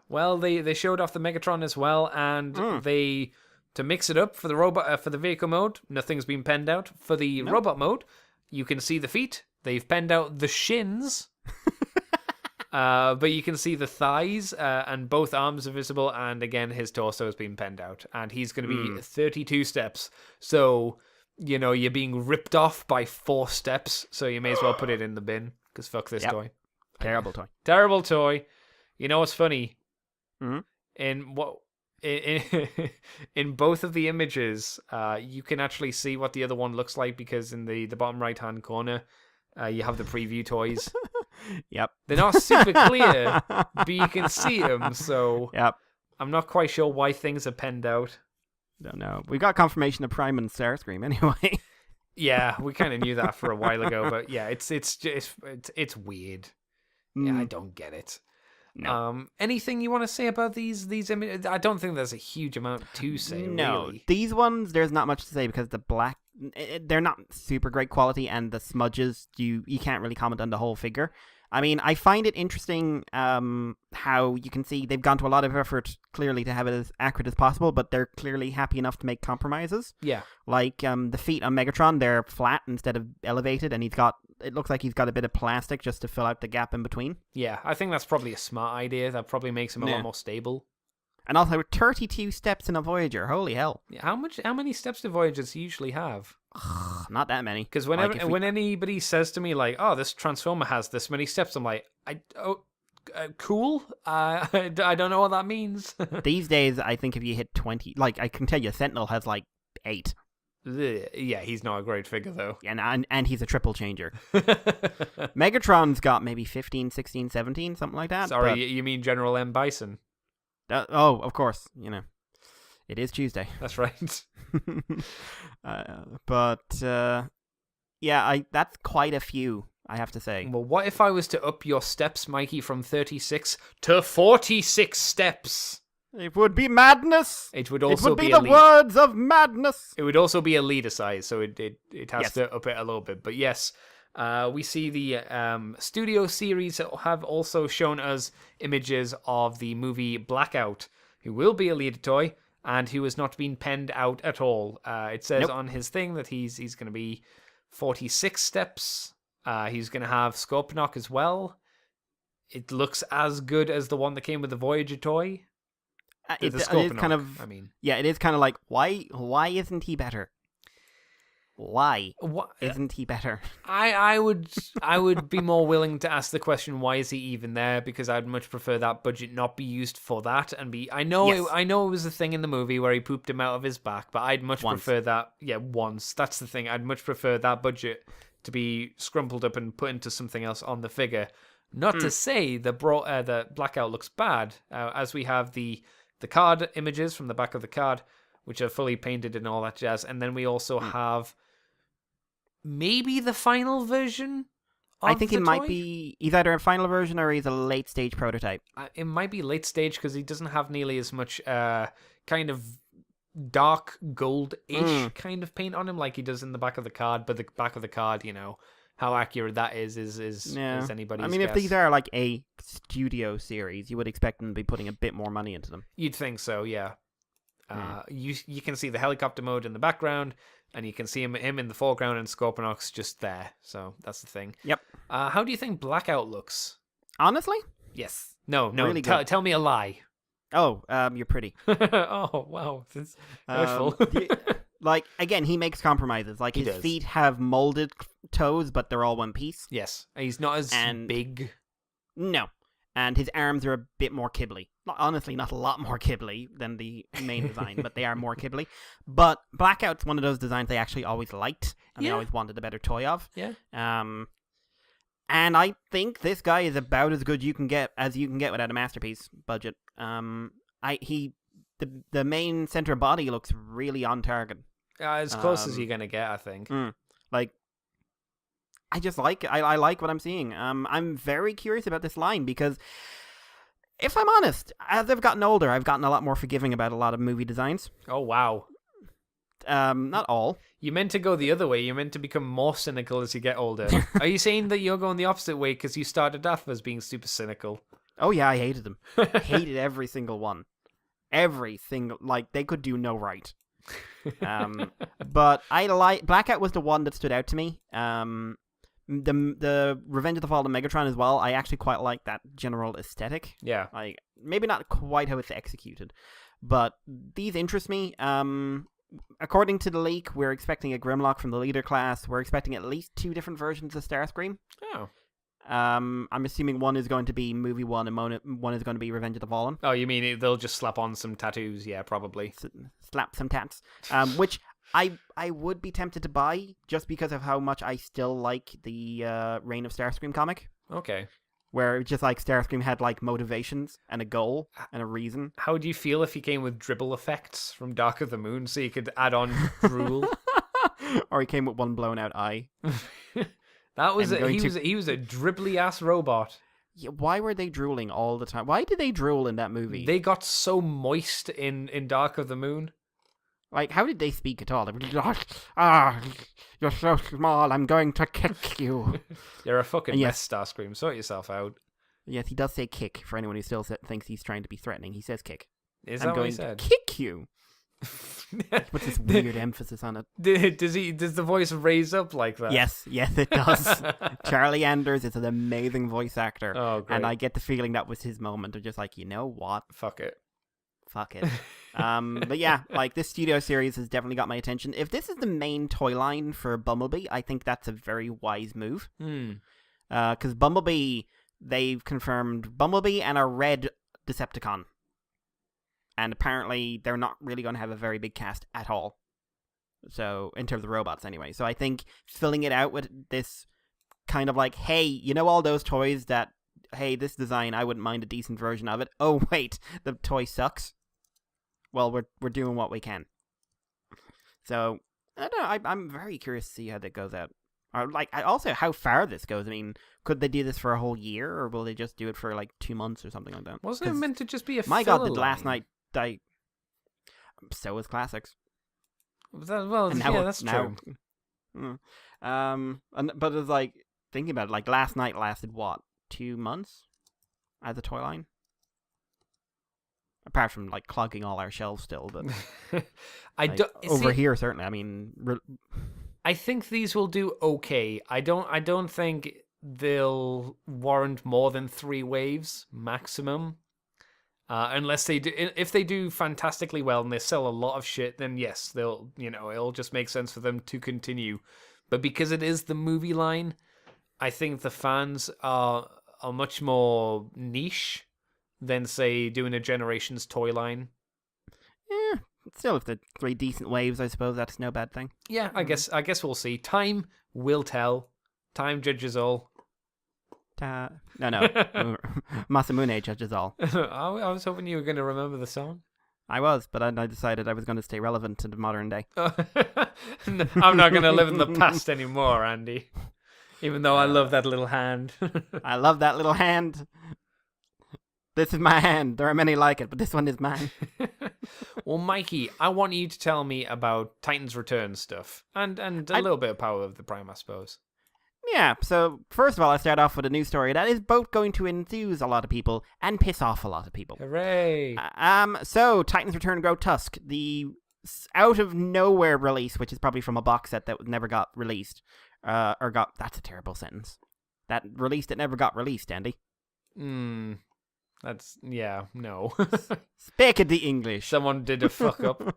Well, they showed off the Megatron as well, and they, to mix it up for the robot for the vehicle mode, nothing's been penned out. For the robot mode, you can see the feet. They've penned out the shins. But you can see the thighs, and both arms are visible, and again, his torso has been penned out. And he's going to be 32 steps. So, you're being ripped off by 4 steps, so you may as well put it in the bin, because fuck this toy. Terrible toy. Terrible toy. You know what's funny? Mm-hmm. In both of the images, you can actually see what the other one looks like, because in the bottom right-hand corner, you have the preview toys. Yep. They're not super clear, but you can see them, so Yep. I'm not quite sure why things are penned out. Don't know. We got confirmation of Prime and Starscream anyway. Yeah, we kind of knew that for a while ago, but yeah, it's weird. Yeah, I don't get it. No. Anything you want to say about these images? I don't think there's a huge amount to say. No, really. these ones there's not much to say because the black they're not super great quality, and the smudges you can't really comment on the whole figure. I mean, I find it interesting how you can see they've gone to a lot of effort clearly to have it as accurate as possible, but they're clearly happy enough to make compromises. Yeah. Like the feet on Megatron, they're flat instead of elevated, and it looks like he's got a bit of plastic just to fill out the gap in between. Yeah, I think that's probably a smart idea. That probably makes him a lot more stable. And also 32 steps in a Voyager. Holy hell. Yeah, how many steps do Voyagers usually have? Not that many. Because Like, when anybody says to me like, "Oh, this transformer has this many steps," I'm like, cool. I don't know what that means. these days, I think if you hit 20, like I can tell you, Sentinel has like 8. Yeah, he's not a great figure though. And he's a triple changer. Megatron's got maybe 15, 16, 17, something like that. Sorry, you mean General M. Bison? Oh, of course. It is Tuesday. That's right. Yeah, that's quite a few, I have to say. Well, what if I was to up your steps, Mikey, from 36 to 46 steps? It would be madness. It would also be the words of madness. It would also be a leader size, so it has Yes. to up it a little bit. But yes, we see the studio series have also shown us images of the movie Blackout, who will be a leader toy and who has not been penned out at all. It says on his thing that he's going to be 46 steps. He's going to have Scorponok as well. It looks as good as the one that came with the Voyager toy. It is kind of. Yeah, it is kind of like why isn't he better? Why isn't he better? I would be more willing to ask the question, why is he even there? Because I'd much prefer that budget not be used for that and be. I know it was a thing in the movie where he pooped him out of his back, but I'd much prefer that. Yeah, once. That's the thing. I'd much prefer that budget to be scrumpled up and put into something else on the figure. Not to say the Blackout looks bad, as we have the card images from the back of the card, which are fully painted and all that jazz, and then we also have maybe the final version. I think it might be. He's either a final version or he's a late stage prototype. It might be late stage because he doesn't have nearly as much kind of dark gold-ish kind of paint on him like he does in the back of the card. But the back of the card, how accurate that is anybody's I mean, guess. if these are like a studio series, you would expect them to be putting a bit more money into them. You'd think so, yeah. You can see the helicopter mode in the background, and you can see him in the foreground, and Scorponok's just there. So that's the thing. Yep. How do you think Blackout looks? Honestly? Yes. No. Really Tell me a lie. Oh, you're pretty. Oh, wow. That's hurtful. Like, again, he makes compromises. Like, his feet have molded toes, but they're all one piece. Yes. He's not as big. No. And his arms are a bit more kibbly. Honestly, not a lot more kibbly than the main design, but they are more kibbly. But Blackout's one of those designs they actually always liked, and they always wanted a better toy of. Yeah. And I think this guy is about as good you can get without a masterpiece budget. The main center body looks really on target. As close as you're gonna get, I think. Like, I just like it. I like what I'm seeing. I'm very curious about this line because, if I'm honest, as I've gotten older, I've gotten a lot more forgiving about a lot of movie designs. Oh wow. Not all. You meant to go the other way. You meant to become more cynical as you get older. Are you saying that you're going the opposite way because you started off as being super cynical? Oh yeah, I hated them. I hated every single one. Every single, like, they could do no right. But Blackout was the one that stood out to me. The Revenge of the Fall of Megatron as well. I actually quite like that general aesthetic. Yeah. Like, maybe not quite how it's executed, but these interest me. According to the leak, we're expecting a Grimlock from the leader class. We're expecting at least 2 different versions of Starscream. Oh. I'm assuming one is going to be movie 1 and one is going to be Revenge of the Fallen. Oh, you mean they'll just slap on some tattoos? Yeah, probably. Slap some tats. Which I would be tempted to buy just because of how much I still like the Reign of Starscream comic. Okay. Where just like Starscream had like motivations and a goal and a reason. How do you feel if he came with dribble effects from Dark of the Moon so you could add on drool? Or he came with one blown out eye. That was he was a dribbly ass robot. Yeah, why were they drooling all the time? Why did they drool in that movie? They got so moist in Dark of the Moon. Like, how did they speak at all? You're so small, I'm going to kick you. You're a fucking mess, Starscream. Sort yourself out. Yes, he does say kick, for anyone who still thinks he's trying to be threatening. He says kick. Is I'm that what going he said? To kick you. What's this weird emphasis on it? Does the voice raise up like that? Yes, it does. Charlie Anders is an amazing voice actor. Oh, great. And I get the feeling that was his moment of just like, you know what? Fuck it. fuck it. But yeah, like this studio series has definitely got my attention. If this is the main toy line for Bumblebee, I think that's a very wise move. Because Bumblebee, they've confirmed Bumblebee and a red Decepticon. And apparently they're not really going to have a very big cast at all. So, in terms of robots anyway. So I think filling it out with this kind of like, hey, you know all those toys that, hey, this design, I wouldn't mind a decent version of it. Oh, wait, the toy sucks. Well, we're doing what we can. So, I don't know, I'm very curious to see how that goes out. Or, like, also how far this goes. I mean, could they do this for a whole year, or will they just do it for, like, 2 months or something like that? Wasn't it meant to just be a my God, filler did last line? night so was Classics. Well, And now yeah, it's- that's now- true. But it's like, thinking about it, like, last night lasted, what, 2 months as a toy line? Apart from, like, clogging all our shelves still, but I like, don't over see, here, certainly. I mean, I think these will do okay. I don't think they'll warrant more than 3 waves maximum. Unless they do, if they do fantastically well and they sell a lot of shit, then yes, they'll, it'll just make sense for them to continue. But because it is the movie line, I think the fans are much more niche than, say, doing a Generations toy line. yeah, still, if the 3 decent waves, I suppose that's no bad thing. Yeah, I guess we'll see. Time will tell. Time judges all. No, Masamune judges all. I was hoping you were going to remember the song. I was, but I decided I was going to stay relevant to the modern day. I'm not going to live in the past anymore, Andy. Even though I love that little hand. I love that little hand. This is my hand. There are many like it, but this one is mine. Well, Mikey, I want you to tell me about Titan's Return stuff. And a little bit of Power of the Prime, I suppose. Yeah, so first of all, I start off with a news story that is both going to enthuse a lot of people and piss off a lot of people. Hooray! So Titans Return Grow Tusk, the out of nowhere release, which is probably from a box set that never got released, that's a terrible sentence. That release that never got released, Andy. That's, no. Speak of the English. Someone did a fuck up.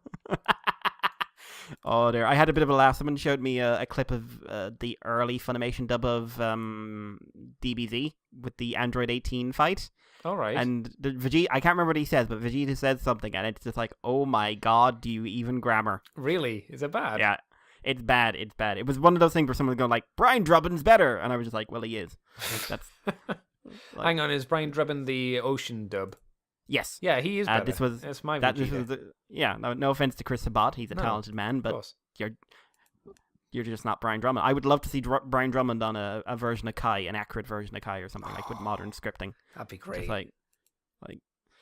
Oh dear, I had a bit of a laugh. Someone showed me a clip of the early Funimation dub of DBZ with the Android 18 fight. All right. And the Vegeta, I can't remember what he says, but Vegeta says something, and it's just like, oh my God, do you even grammar? Really? Is it bad? Yeah, it's bad. It's bad. It was one of those things where someone was going like, Brian Drubbin's better, and I was just like, well, he is. That's. Hang on, is Brian Drubbin the Ocean dub? Yes. Yeah, he is better. That's my Vegeta. No offense to Chris Sabat, he's a talented man, but you're just not Brian Drummond. I would love to see Brian Drummond on a version of Kai, an accurate version of Kai or something, like with modern scripting. That'd be great. Just like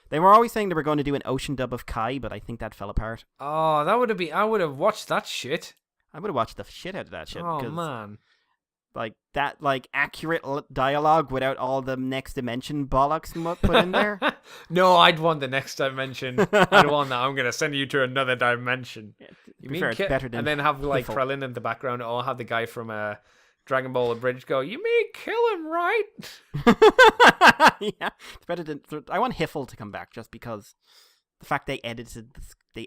they were always saying they were going to do an ocean dub of Kai, but I think that fell apart. Oh, I would have watched that shit. I would have watched the shit out of that shit. Oh man. Like that, accurate dialogue without all the next dimension bollocks put in there. No, I'd want the next dimension. I'd want that. I'm gonna send you to another dimension. Yeah, You mean it's better than and then have like Piffle. Krillin in the background, or have the guy from Dragon Ball Abridged go, "You mean kill him, right?" Yeah, it's better than. I want Hiffle to come back just because the fact they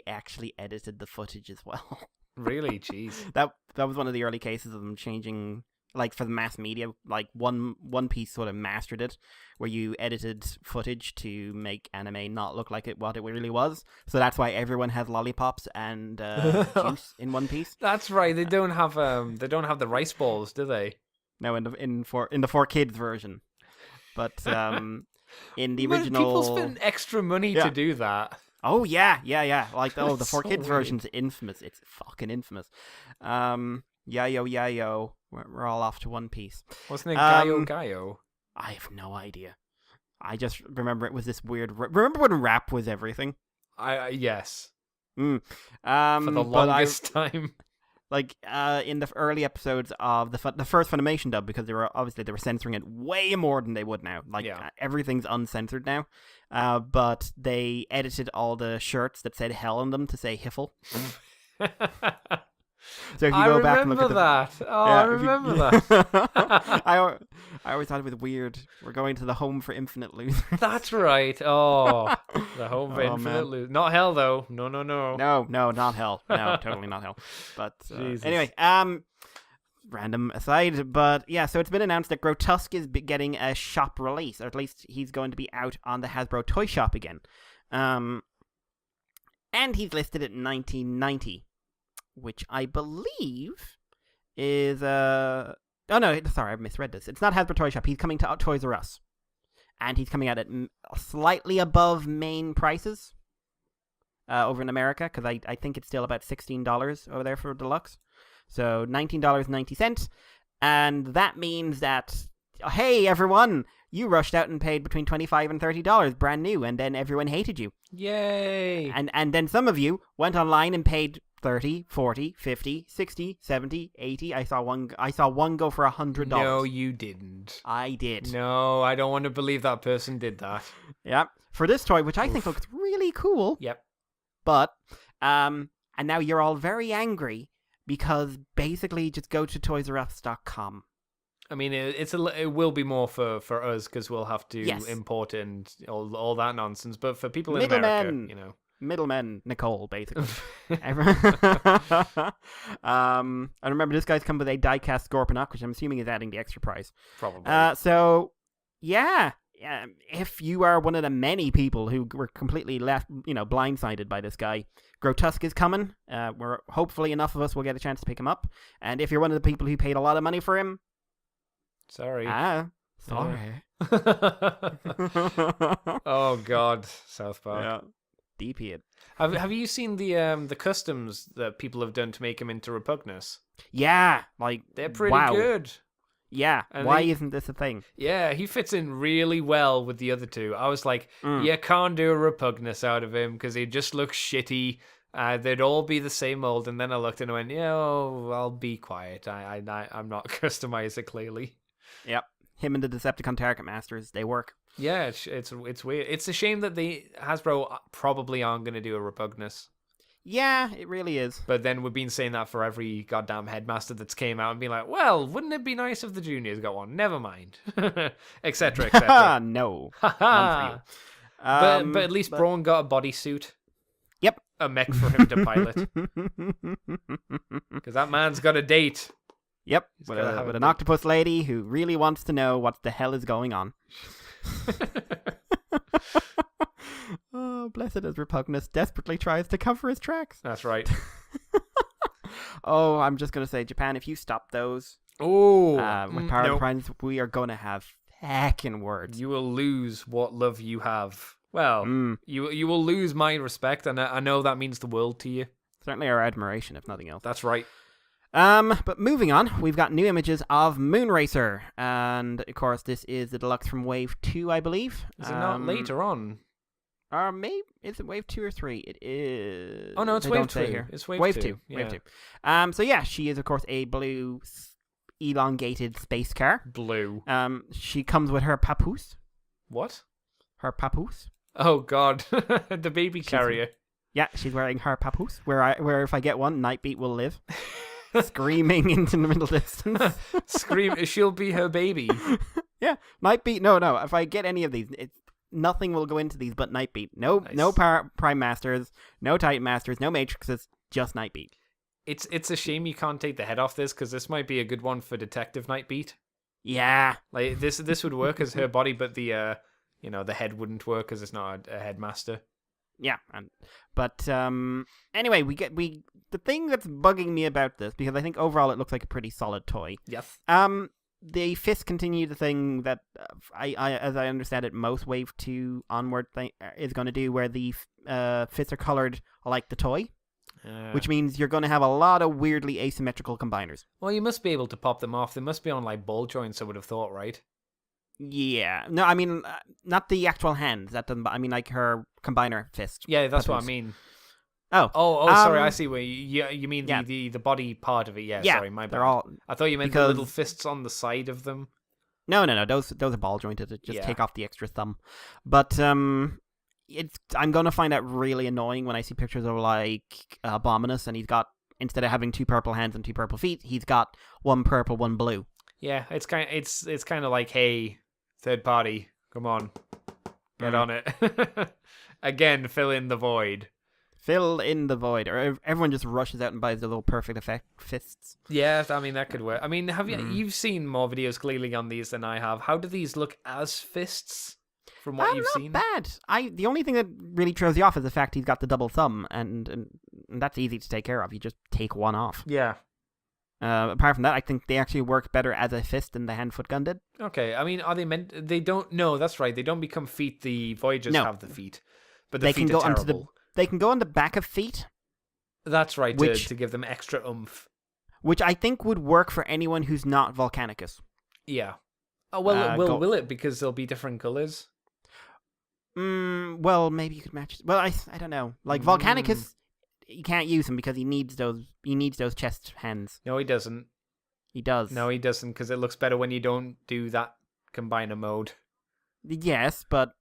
actually edited the footage as well. Really, jeez. That was one of the early cases of them changing. Like, for the mass media, like, One Piece sort of mastered it, where you edited footage to make anime not look like what it really was. So that's why everyone has lollipops and juice in One Piece. That's right. They don't have the rice balls, do they? No, in the 4Kids version, but in the But original, people spend extra money to do that. Oh yeah. Like the That's 4Kids so version's infamous. It's fucking infamous. Yayo. We're all off to One Piece. Wasn't it Gaio? I have no idea. I just remember it was this weird. Remember when rap was everything? Yes. For For the longest time. Like in the early episodes of the first Funimation dub, because they were censoring it way more than they would now. Like everything's uncensored now. But they edited all the shirts that said hell on them to say Hiffle. So if you I go back and remember look at that. Oh, I remember that. I always thought it was weird. We're going to the home for infinite losers. That's right. Oh, the home for Oh, infinite man. lose. Not hell though. No. No, not hell. No, totally not hell. But Jesus. anyway, random aside, but yeah, so it's been announced that Grotesque is getting a shop release, or at least he's going to be out on the Hasbro Toy Shop again. And he's listed at $19.90, which I believe is oh no, sorry, I misread this. It's not Hasbro Toy Shop. He's coming to Toys R Us, and he's coming out at slightly above main prices over in America, because I think it's still about $16 over there for deluxe. So $19.90, and that means that, hey everyone, you rushed out and paid between $25 and $30 brand new, and then everyone hated you. Yay! And then some of you went online and paid 30, 40, 50, 60, 70, 80. I saw one go for $100. No, you didn't. I did. No, I don't want to believe that person did that. Yeah. For this toy, which I think looks really cool. Yep. But and now you're all very angry because basically just go to toysrus.com. I mean, it will be more for us because we'll have to Yes. import it and all that nonsense. But for people in Middlemen. America, you know. Middleman Nicole, basically. And remember, this guy's come with a die-cast Scorponok, which I'm assuming is adding the extra price. Probably. So, yeah, if you are one of the many people who were completely blindsided by this guy, Grotesque is coming. Where hopefully enough of us will get a chance to pick him up. And if you're one of the people who paid a lot of money for him, Sorry. sorry. Oh God, South Park. Yeah. DP it. Have you seen the customs that people have done to make him into Repugnus? Yeah, like They're pretty wow. good. Yeah, And why isn't this a thing? Yeah, he fits in really well with the other two. I was like, Mm. you can't do a Repugnus out of him because he just looks shitty. They'd all be the same mold. And then I looked and went, I'll be quiet. I'm not customized it clearly. Yep. Him and the Decepticon Target Masters, they work. Yeah, it's weird. It's a shame that Hasbro probably aren't going to do a Repugnus. Yeah, it really is. But then we've been saying that for every goddamn headmaster that's came out and been like, well, wouldn't it be nice if the juniors got one? Never mind. Etc, etc. No. Ha None for ha. you. But at least Braun got a bodysuit. Yep. A mech for him to pilot. Because that man's got a date. Yep. He's With, gotta have with a an date. octopus lady who really wants to know what the hell is going on. Oh, blessed as Repugnus desperately tries to cover his tracks. That's right. Oh, I'm just going to say, Japan, if you stop those Oh, with Power of no. the Primes, we are going to have heckin' words. You will lose what love you have. Well, you will lose my respect, and I know that means the world to you. Certainly our admiration, if nothing else. That's right. But moving on, we've got new images of Moonracer, and of course this is the deluxe from Wave 2, I believe. Is it not later on? Or maybe, is it Wave 2 or 3? It is... Oh no, it's they Wave don't say 2. here. It's Wave 2. Yeah. Wave 2. So yeah, she is of course a blue elongated space car. Blue. She comes with her papoose. What? Her papoose. Oh God, the baby carrier. Yeah, she's wearing her papoose, where if I get one, Nightbeat will live. Screaming into the middle distance. Scream! She'll be her baby. Yeah, Nightbeat. No. If I get any of these, nothing will go into these but Nightbeat. No, Nice. no Prime Masters, no Titan Masters, no Matrixes, just Nightbeat. It's a shame you can't take the head off this because this might be a good one for Detective Nightbeat. Yeah. Like this would work as her body, but the the head wouldn't work because it's not a headmaster. Yeah, but anyway, the thing that's bugging me about this, because I think overall it looks like a pretty solid toy. Yes. The fists continue the thing that I as I understand it, most Wave 2 onward thing is going to do, where the fists are colored like the toy, which means you're going to have a lot of weirdly asymmetrical combiners. Well, you must be able to pop them off. They must be on like ball joints, I would have thought, right? Yeah. No, I mean, not the actual hands. That doesn't. I mean, like her combiner fist. Yeah, that's what I papoose. mean. Oh. Oh, sorry. I see where you mean yeah. the body part of it. Yeah, Yeah, sorry, my bad. they're all. I thought you meant the little fists on the side of them. No. Those are ball jointed. Just Yeah. take off the extra thumb. But I'm gonna find that really annoying when I see pictures of like Abominus and he's got instead of having 2 purple hands and 2 purple feet, he's got 1 purple, 1 blue. Yeah, it's kind of like, hey, third party, come on, get on it. Again, fill in the void. Fill in the void, or everyone just rushes out and buys the little perfect effect fists. Yeah, I mean that could work. I mean, you've seen more videos clearly on these than I have? How do these look as fists from what you've seen? Not bad. The only thing that really throws you off is the fact he's got the double thumb, and that's easy to take care of. You just take one off. Yeah. Apart from that, I think they actually work better as a fist than the hand-foot gun did. Okay, I mean, are they meant? They don't. No, that's right. They don't become feet. The Voyagers have the feet, but the feet are terrible. They can go on the back of feet. That's right, to give them extra oomph. Which I think would work for anyone who's not Volcanicus. Yeah. Oh, well, will it? Because they'll be different colors? Well, maybe you could match it. Well, I don't know. Like, Volcanicus, you can't use him because he needs those chest hands. No, he doesn't. He does. No, he doesn't, because it looks better when you don't do that combiner mode. Yes, but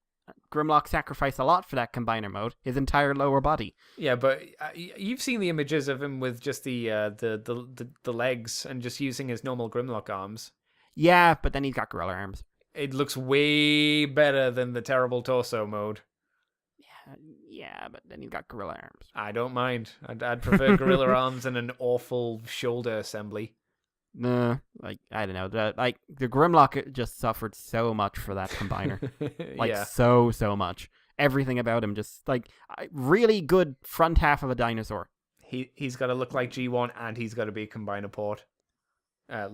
Grimlock sacrificed a lot for that combiner mode. His entire lower body. Yeah, but you've seen the images of him with just the legs and just using his normal Grimlock arms. Yeah, but then he's got gorilla arms. It looks way better than the terrible torso mode. Yeah, but then he's got gorilla arms. I don't mind. I'd prefer gorilla arms and an awful shoulder assembly. No, like, I don't know. The Grimlock just suffered so much for that combiner. Like, yeah. so much. Everything about him just, like, really good front half of a dinosaur. He's got to look like G1 and he's got to be a combiner port.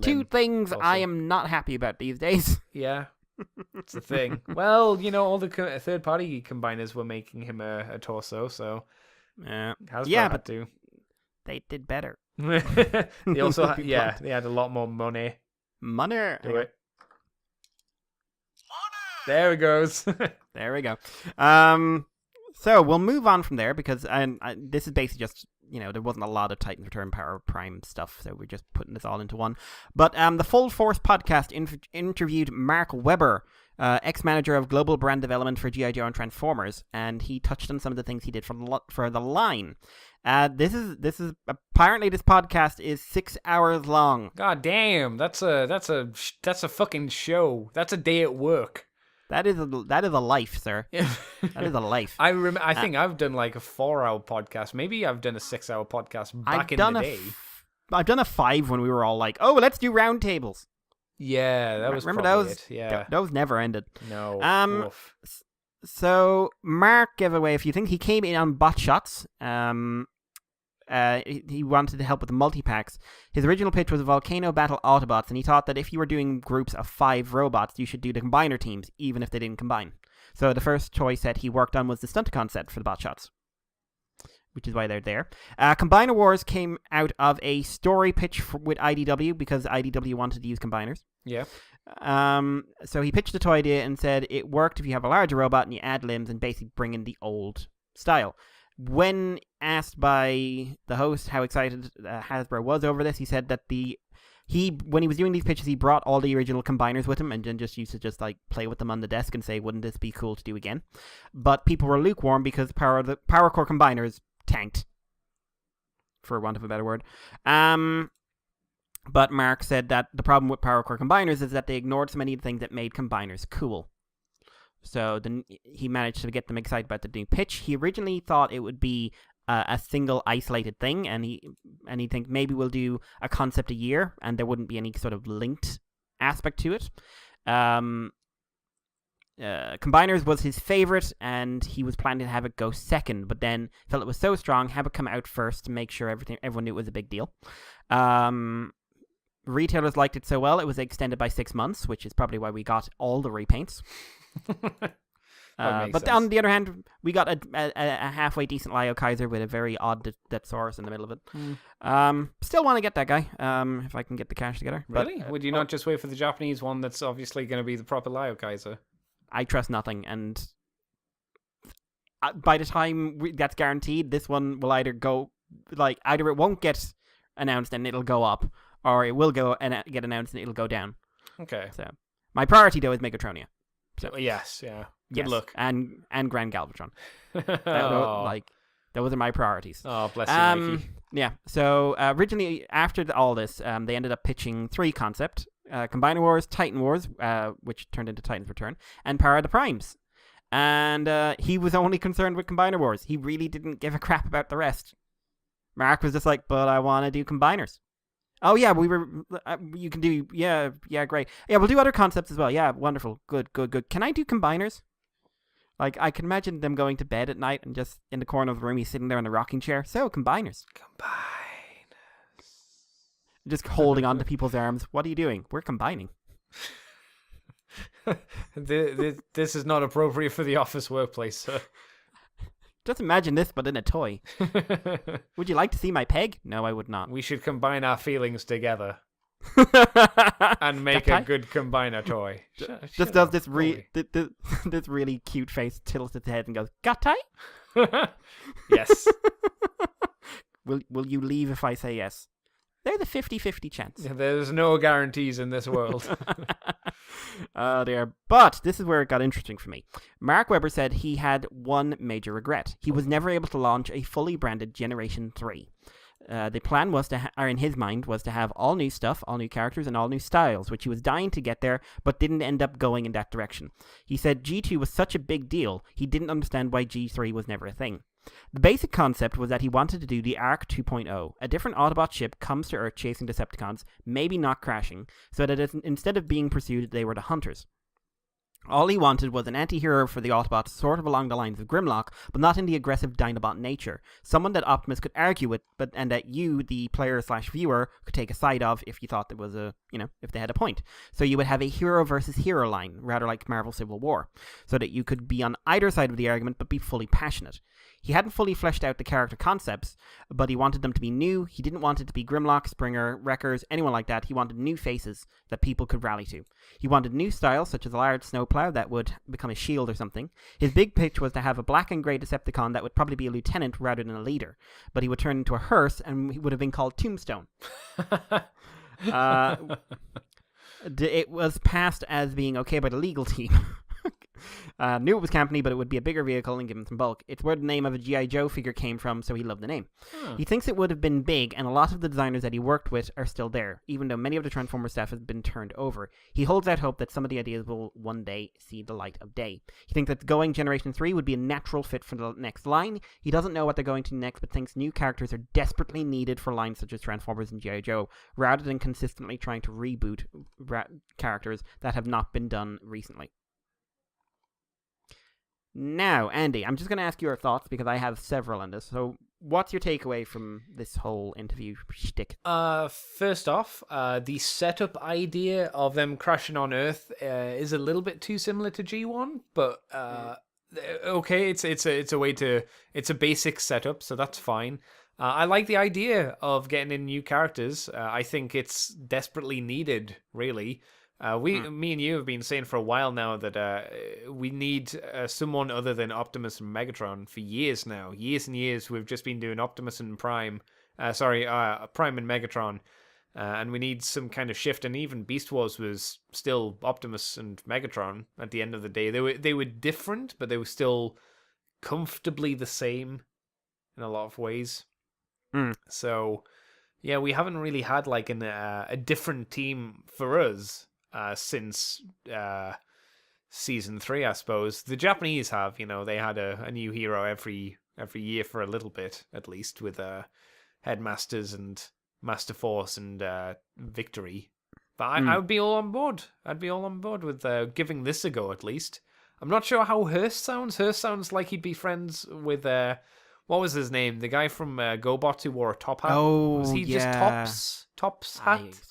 2 things also. I am not happy about these days. Yeah, it's the thing. Well, all the third-party combiners were making him a torso, so Hasbro had to. They did better. They also they had a lot more money. Money. Do it. There it goes. There we go. So we'll move on from there because this is basically just, there wasn't a lot of Titans Return Power Prime stuff, so we're just putting this all into one. But the Full Force podcast interviewed Mark Webber, ex-manager of global brand development for G.I. Joe and Transformers, and he touched on some of the things he did for the line. This is apparently this podcast is 6 hours long. God damn, that's a fucking show. That's a day at work. That is a life, sir. That is a life. I think I've done like a 4-hour podcast. Maybe I've done a 6-hour podcast back in the day. I've done a 5 when we were all like, oh, let's do roundtables. Yeah, that was remember probably those? It. Yeah, those never ended. No. Oof. So Mark gave away a few things. He came in on bot shots. He wanted to help with the multi-packs. His original pitch was Volcano Battle Autobots, and he thought that if you were doing groups of 5 robots, you should do the combiner teams, even if they didn't combine. So the first choice that he worked on was the Stunticon set for the bot shots, which is why they're there. Combiner Wars came out of a story pitch with IDW, because IDW wanted to use combiners. Yeah. So he pitched the toy idea and said it worked if you have a larger robot and you add limbs and basically bring in the old style. When asked by the host how excited Hasbro was over this, he said that when he was doing these pitches, he brought all the original combiners with him and then just used to just like play with them on the desk and say, wouldn't this be cool to do again? But people were lukewarm because the Power Core combiners tanked, for want of a better word. But Mark said that the problem with Power Core combiners is that they ignored so many things that made combiners cool. So then he managed to get them excited about the new pitch. He originally thought it would be a single isolated thing, and he think maybe we'll do a concept a year, and there wouldn't be any sort of linked aspect to it. Combiners was his favorite, and he was planning to have it go second, but then felt it was so strong, have it come out first to make sure everyone knew it was a big deal. Retailers liked it so well, it was extended by 6 months, which is probably why we got all the repaints. But sense. On the other hand, we got a halfway decent Lio Kaiser with a very odd Detsaurus in the middle of it. Still want to get that guy, if I can get the cash together. Really? But, Would you not just wait for the Japanese one that's obviously going to be the proper Lio Kaiser? I trust nothing, and by the time that's guaranteed, this one will either it won't get announced and it'll go up, or it will go and get announced and it'll go down. Okay. So my priority though is Megatronia. So yes, yeah. Good luck. And Grand Galvatron. Oh. Those are my priorities. Oh, bless you, Mikey. Yeah, so originally, after all this, they ended up pitching 3 concepts. Combiner Wars, Titan Wars, which turned into Titan's Return, and Power of the Primes. And he was only concerned with Combiner Wars. He really didn't give a crap about the rest. Mark was just like, but I want to do Combiners. Oh, yeah, you can do, yeah, great. Yeah, we'll do other concepts as well. Yeah, wonderful. Good. Can I do Combiners? Like, I can imagine them going to bed at night and just in the corner of the room, he's sitting there in a rocking chair. So, Combiners. Just holding on to people's arms. What are you doing? We're combining. This is not appropriate for the office workplace, sir. Just imagine this, but in a toy. Would you like to see my peg? No, I would not. We should combine our feelings together and make a good combiner toy. Just does this this really cute face, tilts its head and goes, "Got I?" Yes. Will you leave if I say yes? There's a 50-50 chance. Yeah, there's no guarantees in this world. Oh dear. But this is where it got interesting for me. Mark Webber said he had one major regret. He was never able to launch a fully branded Generation 3. The plan was in his mind, was to have all new stuff, all new characters, and all new styles, which he was dying to get there, but didn't end up going in that direction. He said G2 was such a big deal, he didn't understand why G3 was never a thing. The basic concept was that he wanted to do the Ark 2.0. A different Autobot ship comes to Earth chasing Decepticons, maybe not crashing, so that instead of being pursued, they were the hunters. All he wanted was an anti-hero for the Autobots, sort of along the lines of Grimlock, but not in the aggressive Dinobot nature. Someone that Optimus could argue with, and that you, the player/viewer, could take a side of if you thought there was if they had a point. So you would have a hero versus hero line, rather like Marvel Civil War, so that you could be on either side of the argument but be fully passionate. He hadn't fully fleshed out the character concepts, but he wanted them to be new. He didn't want it to be Grimlock, Springer, Wreckers, anyone like that. He wanted new faces that people could rally to. He wanted new styles, such as a large snowplow that would become a shield or something. His big pitch was to have a black and grey Decepticon that would probably be a lieutenant rather than a leader, but he would turn into a hearse and he would have been called Tombstone. It was passed as being okay by the legal team. Knew it was company, but it would be a bigger vehicle and give him some bulk. It's where the name of a G.I. Joe figure came from, so he loved the name. He thinks it would have been big, and a lot of the designers that he worked with are still there, even though many of the Transformers staff has been turned over. He holds out hope that some of the ideas will one day see the light of day. He thinks that going Generation 3 would be a natural fit for the next line. He doesn't know what they're going to next, but thinks new characters are desperately needed for lines such as Transformers and G.I. Joe, rather than consistently trying to reboot characters that have not been done recently. Now, Andy, I'm just going to ask your thoughts because I have several on this. So, what's your takeaway from this whole interview shtick? First off, the setup idea of them crashing on Earth is a little bit too similar to G1, but okay, it's a basic setup, so that's fine. I like the idea of getting in new characters. I think it's desperately needed, really. Me and you have been saying for a while now that we need someone other than Optimus and Megatron for years now. Years and years we've just been doing Optimus and Prime. Prime and Megatron. And we need some kind of shift. And even Beast Wars was still Optimus and Megatron at the end of the day. They were different, but they were still comfortably the same in a lot of ways. So, yeah, we haven't really had like a different team for us. Since season 3, I suppose. The Japanese have, they had a new hero every year for a little bit, at least, with Headmasters and Master Force and Victory. But I would be all on board. I'd be all on board with giving this a go, at least. I'm not sure how Hearst sounds. Hearst sounds like he'd be friends with, what was his name? The guy from GoBot who wore a top hat. Oh, was he just Tops hat?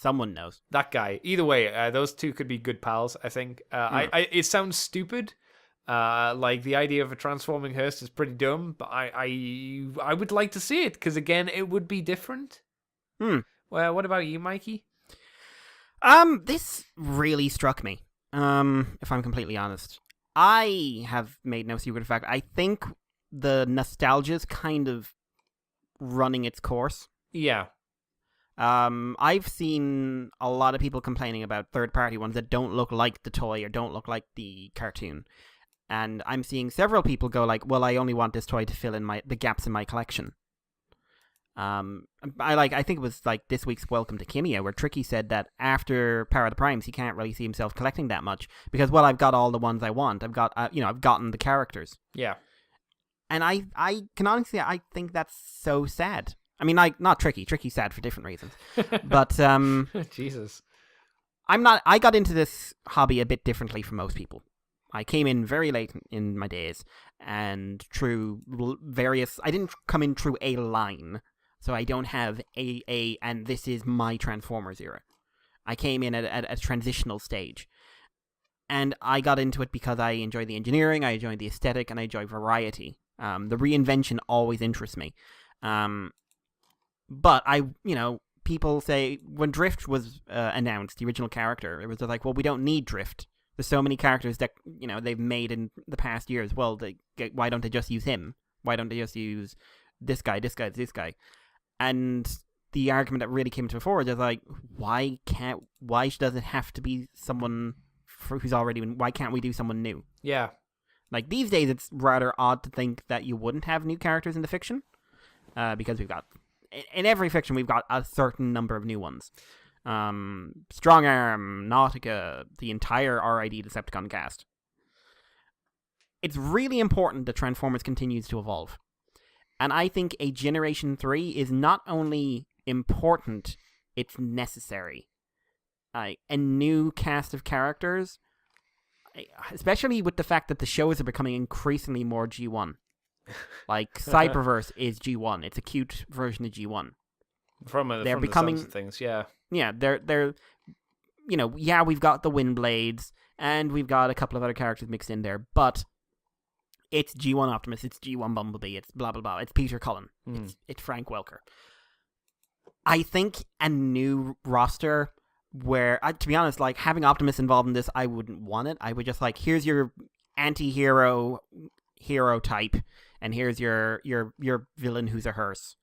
Someone knows. That guy. Either way, those two could be good pals, I think. It sounds stupid. Like, the idea of a transforming Hearst is pretty dumb, but I would like to see it, because, again, it would be different. Well, what about you, Mikey? This really struck me, if I'm completely honest. I have made no secret of the fact. I think the nostalgia's kind of running its course. Yeah. I've seen a lot of people complaining about third-party ones that don't look like the toy or don't look like the cartoon. And I'm seeing several people go like, well, I only want this toy to fill in the gaps in my collection. I think it was like this week's Welcome to Kimia, where Tricky said that after Power of the Primes, he can't really see himself collecting that much because, well, I've got all the ones I want. I've got, I've gotten the characters. Yeah. And I can honestly, I think that's so sad. I mean, like, not Tricky. Tricky's sad for different reasons. But, Jesus. I got into this hobby a bit differently from most people. I came in very late in my days, and through I didn't come in through a line. So I don't have and this is my Transformers era. I came in at a transitional stage. And I got into it because I enjoy the engineering, I enjoy the aesthetic, and I enjoy variety. The reinvention always interests me. But people say, when Drift was announced, the original character, it was like, well, we don't need Drift. There's so many characters that, they've made in the past years. Well, why don't they just use him? Why don't they just use this guy, this guy, this guy? And the argument that really came to the fore is like, why does it have to be someone who's already why can't we do someone new? Yeah. Like, these days, it's rather odd to think that you wouldn't have new characters in the fiction, because we've got, in every fiction, we've got a certain number of new ones. Strong Arm, Nautica, the entire RID Decepticon cast. It's really important that Transformers continues to evolve. And I think a Generation 3 is not only important, it's necessary. A new cast of characters, especially with the fact that the shows are becoming increasingly more G1. Like, Cyberverse is G1. It's a cute version of G1. They're becoming the sounds of things, yeah. Yeah, they're we've got the Windblades, and we've got a couple of other characters mixed in there, but it's G1 Optimus, it's G1 Bumblebee, it's blah, blah, blah. It's Peter Cullen. It's Frank Welker. I think a new roster where, to be honest, like, having Optimus involved in this, I wouldn't want it. I would just, like, here's your anti-hero hero type, and here's your villain who's a hearse.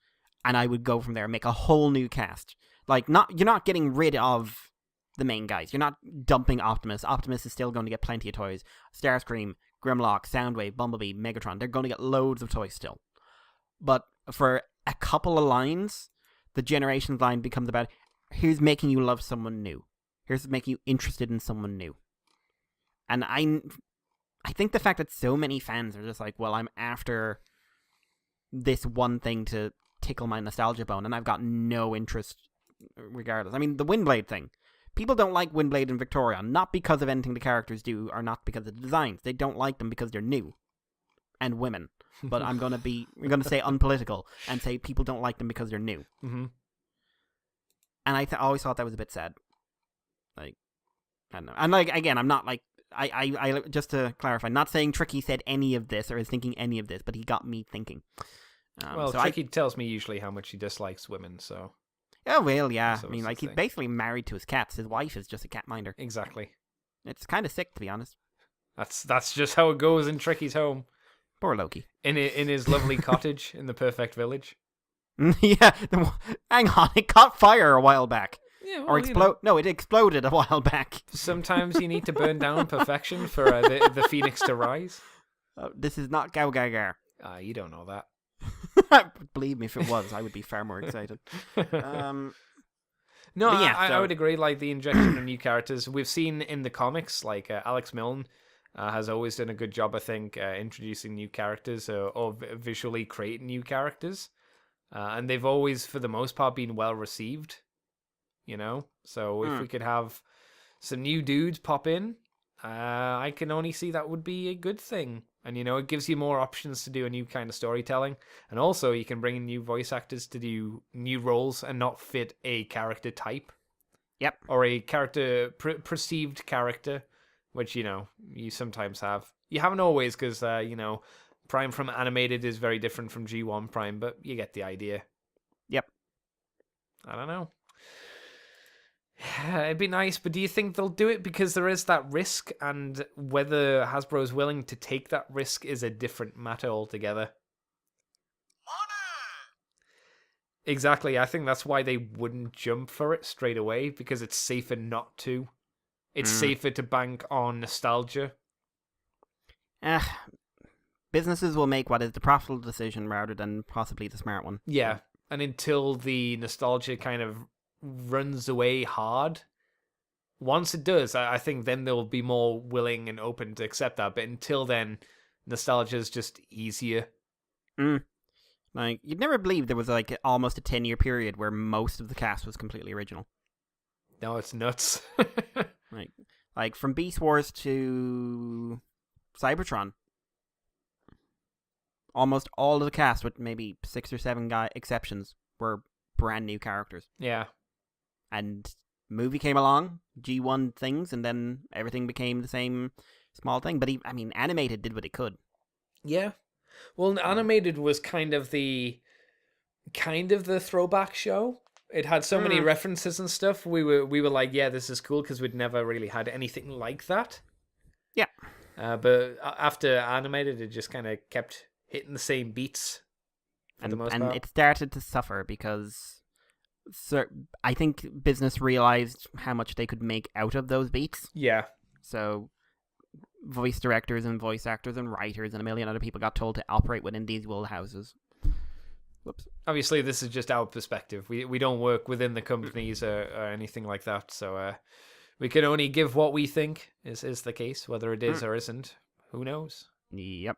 And I would go from there, make a whole new cast. Like, you're not getting rid of the main guys. You're not dumping Optimus. Optimus is still going to get plenty of toys. Starscream, Grimlock, Soundwave, Bumblebee, Megatron, they're going to get loads of toys still. But for a couple of lines, the Generations line becomes about, here's making you love someone new. Here's making you interested in someone new. And I think the fact that so many fans are just like, well, I'm after this one thing to tickle my nostalgia bone, and I've got no interest regardless. I mean, the Windblade thing. People don't like Windblade and Victoria, not because of anything the characters do, or not because of the designs. They don't like them because they're new. And women. But we're going to say unpolitical, and say people don't like them because they're new. Mm-hmm. And I always thought that was a bit sad. Like, I don't know. And, like, again, I'm not, like, I just to clarify, not saying Tricky said any of this, or is thinking any of this, but he got me thinking. Well, so Tricky tells me usually how much he dislikes women, so... Oh, well, yeah. So I mean, like, he's basically married to his cats. His wife is just a cat minder. Exactly. It's kind of sick, to be honest. That's just how it goes in Tricky's home. Poor Loki. In his lovely cottage in the perfect village. Yeah. Hang on, it caught fire a while back. Yeah, well, or explode? No, it exploded a while back. Sometimes you need to burn down perfection for the phoenix to rise. This is not Gao Gagar. You don't know that. Believe me, if it was, I would be far more excited. No, yeah, I would agree. Like, the injection of new characters, we've seen in the comics, like Alex Milne has always done a good job, I think, introducing new characters or visually creating new characters. And they've always, for the most part, been well received. So if we could have some new dudes pop in, I can only see that would be a good thing. And, it gives you more options to do a new kind of storytelling. And also, you can bring in new voice actors to do new roles and not fit a character type. Yep. Or a character, perceived character, which, you sometimes have. You haven't always, because, Prime from animated is very different from G1 Prime, but you get the idea. Yep. I don't know. It'd be nice, but do you think they'll do it because there is that risk, and whether Hasbro's willing to take that risk is a different matter altogether? Exactly, I think that's why they wouldn't jump for it straight away, because it's safer not to. It's safer to bank on nostalgia. Businesses will make what is the profitable decision rather than possibly the smart one. Yeah. and until the nostalgia kind of runs away hard. Once it does, I think then they'll be more willing and open to accept that. But until then, nostalgia is just easier. Like, you'd never believe there was like almost a 10-year period where most of the cast was completely original. No, it's nuts. Like from Beast Wars to Cybertron, almost all of the cast, with maybe 6 or 7 exceptions, were brand new characters. Yeah. And movie came along, G1 things, and then everything became the same small thing. But animated did what it could. Yeah. Well, animated was kind of the throwback show. It had so many references and stuff. We were like, yeah, this is cool, because we'd never really had anything like that. Yeah. But after animated, it just kind of kept hitting the same beats for the most part. And it started to suffer because I think business realized how much they could make out of those beats. Yeah. So voice directors and voice actors and writers and a million other people got told to operate within these wheelhouses. Whoops. Obviously, this is just our perspective. We don't work within the companies or anything like that, so we can only give what we think is the case. Whether it is or isn't, who knows? Yep.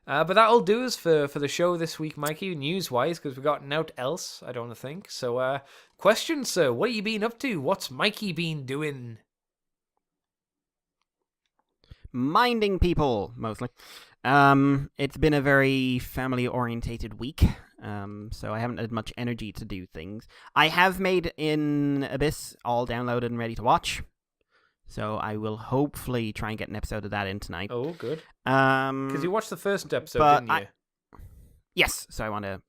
But that'll do us for the show this week, Mikey, news-wise, because we've got nothing else, I don't think. So, question, sir, what have you been up to? What's Mikey been doing? Minding people, mostly. It's been a very family-orientated week, so I haven't had much energy to do things. I have made In Abyss all downloaded and ready to watch, so I will hopefully try and get an episode of that in tonight. Oh, good. Because you watched the first episode, didn't you? Yes, so I want to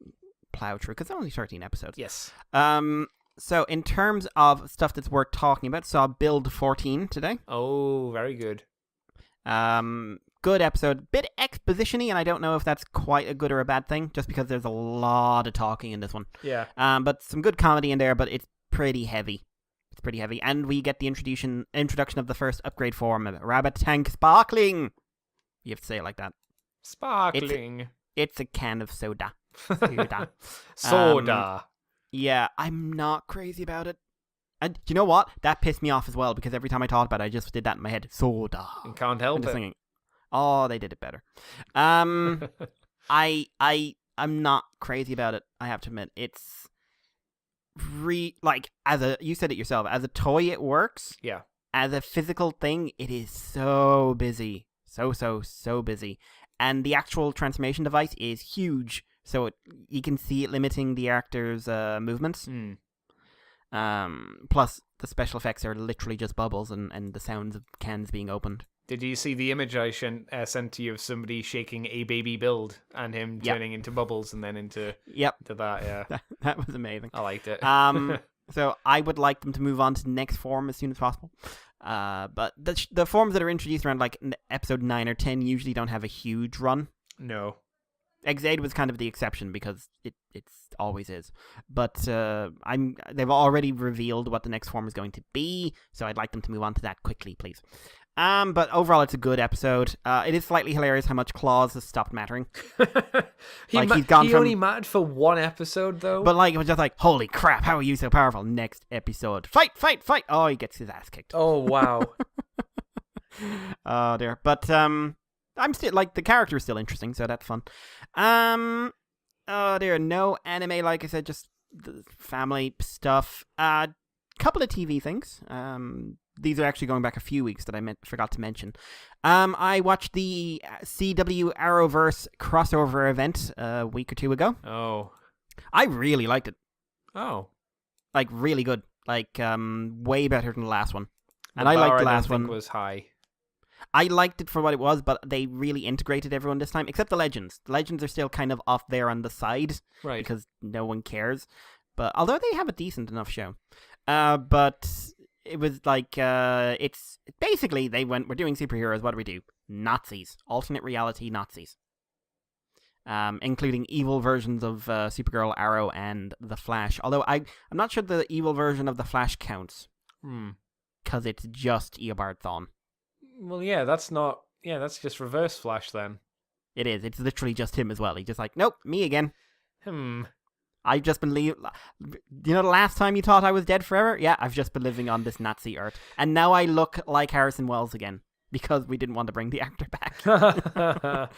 plow through, because there are only 13 episodes. Yes. So in terms of stuff that's worth talking about, saw Build 14 today. Oh, very good. Good episode, bit exposition-y, and I don't know if that's quite a good or a bad thing, just because there's a lot of talking in this one. Yeah. But some good comedy in there, but it's pretty heavy. And we get the introduction of the first upgrade form of Rabbit Tank Sparkling. You have to say it like that. Sparkling. It's a can of soda. Soda. Yeah, I'm not crazy about it. And you know what? That pissed me off as well, because every time I thought about it, I just did that in my head. Soda. And can't help it. Singing. Oh, they did it better. I'm not crazy about it, I have to admit. It's you said it yourself, as a toy it works. Yeah. As a physical thing, it is so busy. So busy. And the actual transformation device is huge, so you can see it limiting the actor's movements. Plus, the special effects are literally just bubbles and the sounds of cans being opened. Did you see the image I sent to you of somebody shaking a baby build and him turning into bubbles and then into to that? Yeah, that was amazing. I liked it. So I would like them to move on to the next form as soon as possible. But the forms that are introduced around like episode 9 or 10 usually don't have a huge run. No. Exade was kind of the exception because it always is. But they've already revealed what the next form is going to be, so I'd like them to move on to that quickly, please. But overall, it's a good episode. It is slightly hilarious how much Claus has stopped mattering. He only mattered for one episode, though. But it was just like, holy crap, how are you so powerful? Next episode, fight! Oh, he gets his ass kicked. Oh, wow. Oh, dear. But I'm still, the character is still interesting, so that's fun. Oh, dear, no anime, like I said, just the family stuff. Couple of TV things. These are actually going back a few weeks that I forgot to mention. I watched the CW Arrowverse crossover event a week or two ago. Oh. I really liked it. Oh. Really good. Way better than the last one. And I liked the last one. Was high. I liked it for what it was, but they really integrated everyone this time, except the Legends. The Legends are still kind of off there on the side. Right. Because no one cares. But although they have a decent enough show. But it was it's basically they went, we're doing superheroes, what do we do? Nazis. Alternate reality Nazis. Including evil versions of Supergirl, Arrow, and The Flash. Although I'm not sure the evil version of The Flash counts. Because it's just Eobard Thawne. Well, yeah, that's just Reverse Flash then. It is. It's literally just him as well. He's just nope, me again. I've just been the last time you thought I was dead forever? Yeah, I've just been living on this Nazi Earth. And now I look like Harrison Wells again because we didn't want to bring the actor back.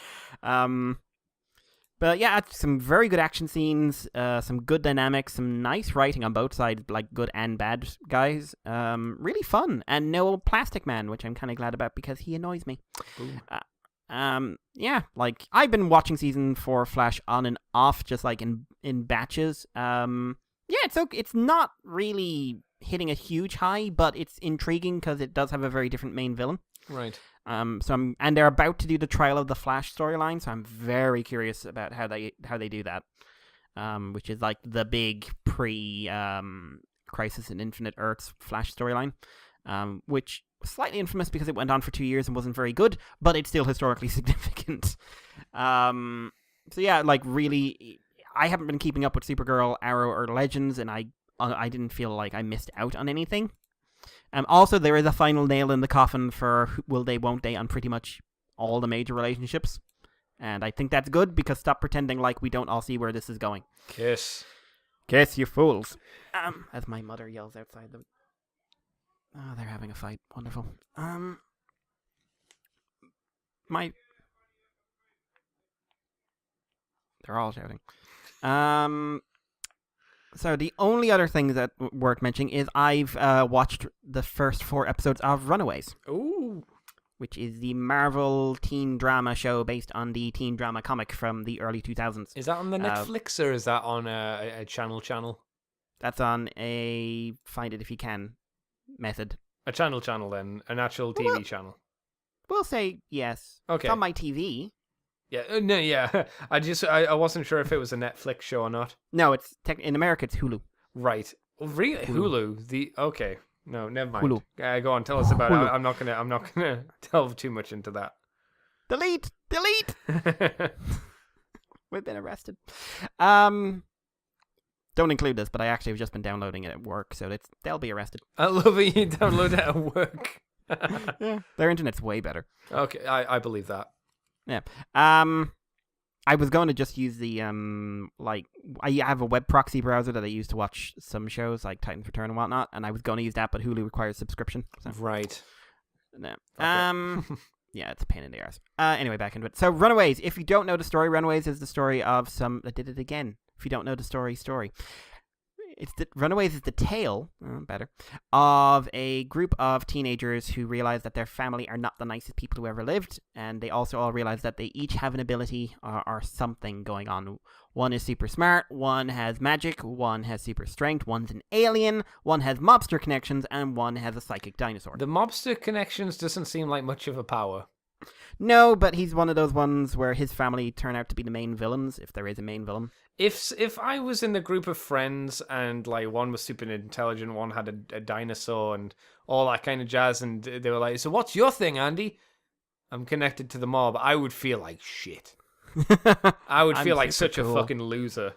But yeah, some very good action scenes, some good dynamics, some nice writing on both sides, like good and bad guys. Really fun. And no Plastic Man, which I'm kind of glad about because he annoys me. Yeah, like I've been watching season 4 Flash on and off, just like in batches. Yeah, it's not really hitting a huge high, but it's intriguing because it does have a very different main villain. Right. And they're about to do the Trial of the Flash storyline, so I'm very curious about how they do that. Which is like the big Crisis in Infinite Earths Flash storyline. Which was slightly infamous because it went on for 2 years and wasn't very good, but it's still historically significant. So yeah, like really, I haven't been keeping up with Supergirl, Arrow, or Legends, and I didn't feel like I missed out on anything. Also, there is a final nail in the coffin for will they, won't they on pretty much all the major relationships. And I think that's good because stop pretending like we don't all see where this is going. Kiss, you fools. As my mother yells outside the... Oh, they're having a fight. Wonderful. They're all shouting. So the only other thing that worth mentioning is I've watched the first 4 episodes of Runaways. Ooh. Which is the Marvel teen drama show based on the teen drama comic from the early 2000s. Is that on the Netflix or is that on a channel? That's on a find it if you can method. A channel then, an actual TV channel. We'll say yes. Okay. It's on my TV. Yeah, no, yeah. I wasn't sure if it was a Netflix show or not. No, it's in America it's Hulu. Right. Really? Hulu. Okay. No, never mind. Hulu. Go on, tell us about Hulu. it. I'm not gonna delve too much into that. Delete. We've been arrested. Don't include this, but I actually have just been downloading it at work, so they'll be arrested. I love it. You download it at work. Yeah, their internet's way better. Okay, I believe that. Yeah. I was going to just use the I have a web proxy browser that I use to watch some shows like Titans Return and whatnot, and I was going to use that, but Hulu requires subscription. So. Right. No. Okay. Yeah, it's a pain in the arse. Anyway, back into it. So, Runaways. If you don't know the story, Runaways is the story of some... I did it again. If you don't know the story. Runaways is the tale, better, of a group of teenagers who realize that their family are not the nicest people who ever lived, and they also all realize that they each have an ability or something going on. One is super smart, one has magic, one has super strength, one's an alien, one has mobster connections, and one has a psychic dinosaur. The mobster connections doesn't seem like much of a power. No, but he's one of those ones where his family turn out to be the main villains, if there is a main villain. If I was in the group of friends and like one was super intelligent, one had a dinosaur and all that kind of jazz, and they were like, "So what's your thing, Andy?" I'm connected to the mob. I would feel like shit. I would feel like such a fucking loser.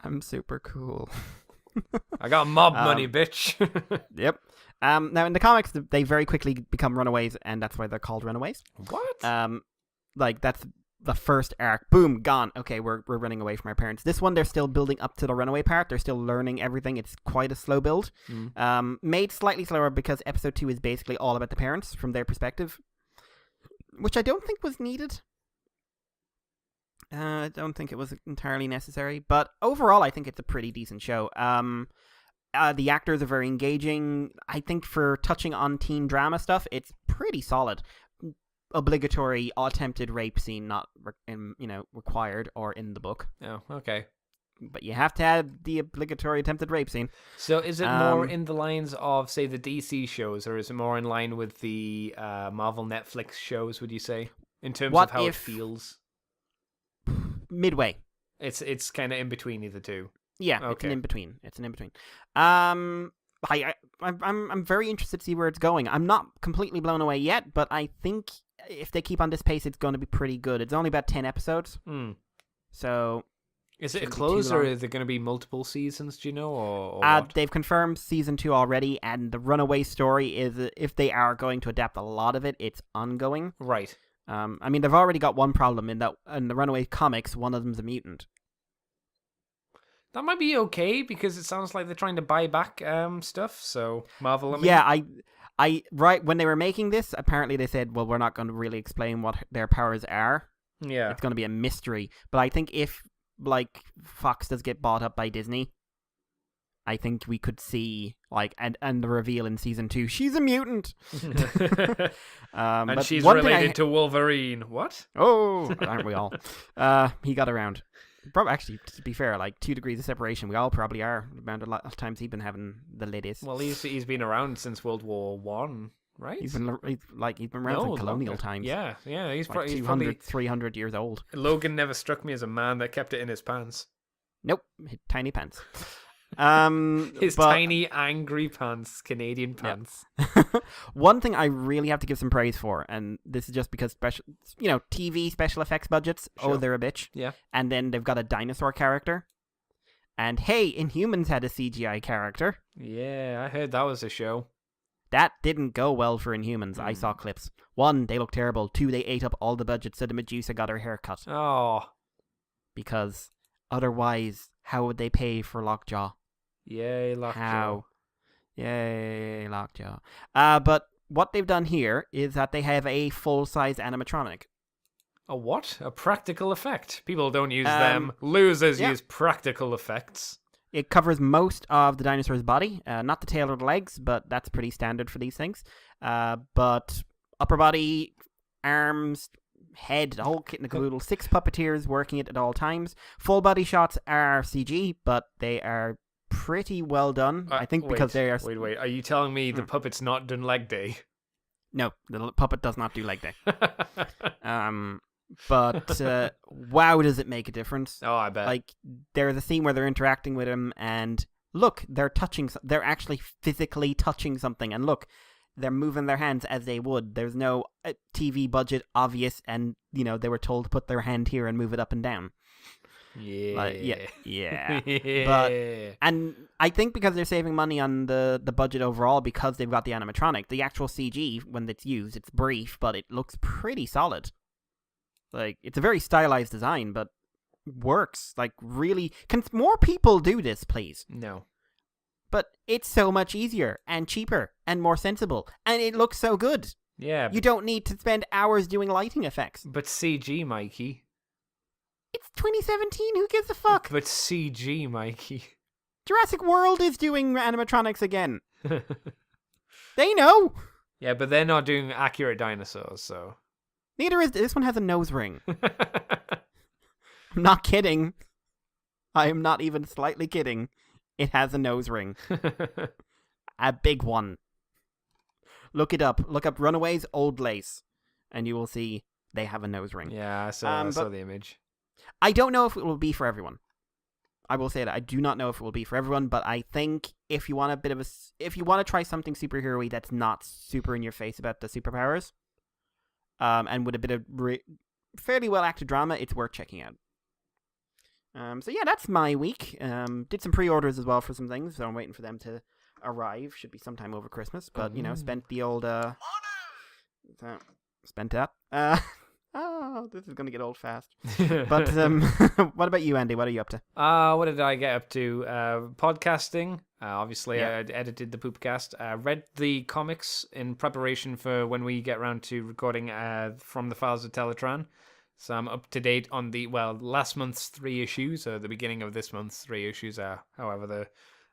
I'm super cool. I got mob money, bitch. Yep. Now in the comics, they very quickly become runaways, and that's why they're called Runaways. What? Like that's the first arc. Boom, gone. Okay, we're running away from our parents. This one, they're still building up to the runaway part. They're still learning everything. It's quite a slow build. Made slightly slower because episode 2 is basically all about the parents from their perspective, which I don't think was needed. I don't think it was entirely necessary, but overall, I think it's a pretty decent show. The actors are very engaging. I think for touching on teen drama stuff, it's pretty solid. Obligatory attempted rape scene not required or in the book. Oh, okay. But you have to add the obligatory attempted rape scene. So is it more in the lines of, say, the DC shows, or is it more in line with the Marvel Netflix shows, would you say? In terms of how it feels? Midway. It's kind of in between either two. Yeah, okay. It's an in-between. I'm very interested to see where it's going. I'm not completely blown away yet, but I think if they keep on this pace, it's going to be pretty good. It's only about 10 episodes. So... Is it a close, or is there going to be multiple seasons, do you know, or what? They've confirmed season 2 already, and the Runaway story is, if they are going to adapt a lot of it, it's ongoing. Right. I mean, they've already got one problem in that in the Runaway comics, one of them's a mutant. That might be okay because it sounds like they're trying to buy back stuff. So Marvel, I mean. Yeah, I right when they were making this, apparently they said, well, we're not going to really explain what their powers are. Yeah. It's going to be a mystery. But I think if like Fox does get bought up by Disney, I think we could see like and the reveal in season 2. She's a mutant, and but she's one thing related to Wolverine. What? Oh, aren't we all? He got around. Probably, actually, to be fair, like 2 degrees of separation, we all probably are. The amount of times he's been having the ladies. Well, he's been around since World War One, right? He's been around since colonial times. Yeah. He's, like he's 200, probably 300 years old. Logan never struck me as a man that kept it in his pants. Nope, tiny pants. His tiny, angry pants, Canadian pants. Yeah. One thing I really have to give some praise for, and this is just because TV special effects budgets, Sure. they're a bitch. Yeah. And then they've got a dinosaur character. And hey, Inhumans had a CGI character. Yeah, I heard that was a show. That didn't go well for Inhumans. I saw clips. 1, they look terrible. 2, they ate up all the budget, so the Medusa got her hair cut. Oh. Because otherwise, how would they pay for Lockjaw? Yay, Lockjaw. How? Yay, Lockjaw. But what they've done here is that they have a full-size animatronic. A what? A practical effect. People don't use them. Losers use practical effects. It covers most of the dinosaur's body. Not the tail or the legs, but that's pretty standard for these things. But upper body, arms, head, the whole kit and the caboodle. 6 puppeteers working it at all times. Full body shots are CG, but they are pretty well done. I think because they are... Wait. Are you telling me the puppet's not done leg day? No, the puppet does not do leg day. But wow, does it make a difference? Oh, I bet. Like, there's a scene where they're interacting with him, and look, they're actually physically touching something, and look, they're moving their hands as they would. There's no TV budget obvious, and they were told to put their hand here and move it up and down. Yeah. Yeah. And I think because they're saving money on the budget overall, because they've got the animatronic, the actual CG, when it's used, it's brief, but it looks pretty solid. Like, it's a very stylized design, but works. Like, really, can more people do this, please? No. But it's so much easier and cheaper and more sensible, and it looks so good. Yeah. You don't need to spend hours doing lighting effects. But CG, Mikey. It's 2017, who gives a fuck? But CG, Mikey. Jurassic World is doing animatronics again. They know. Yeah, but they're not doing accurate dinosaurs, so... Neither is this one. Has a nose ring. I'm not kidding. I am not even slightly kidding. It has a nose ring. A big one. Look it up. Look up Runaways Old Lace, and you will see they have a nose ring. Yeah, I saw the image. I don't know if it will be for everyone. I will say that I do not know if it will be for everyone, but I think if you want if you want to try something superhero-y that's not super in your face about the superpowers, and with a bit of fairly well acted drama, it's worth checking out. So yeah, that's my week. Did some pre-orders as well for some things, so I'm waiting for them to arrive. Should be sometime over Christmas, but spent the old spent that. Oh, this is gonna get old fast. But what about you, Andy? What are you up to? What did I get up to? Podcasting. Obviously, I edited the Poopcast. Read the comics in preparation for when we get around to recording from the Files of Teletran. So I'm up to date on last month's 3 issues, or the beginning of this month's 3 issues, however the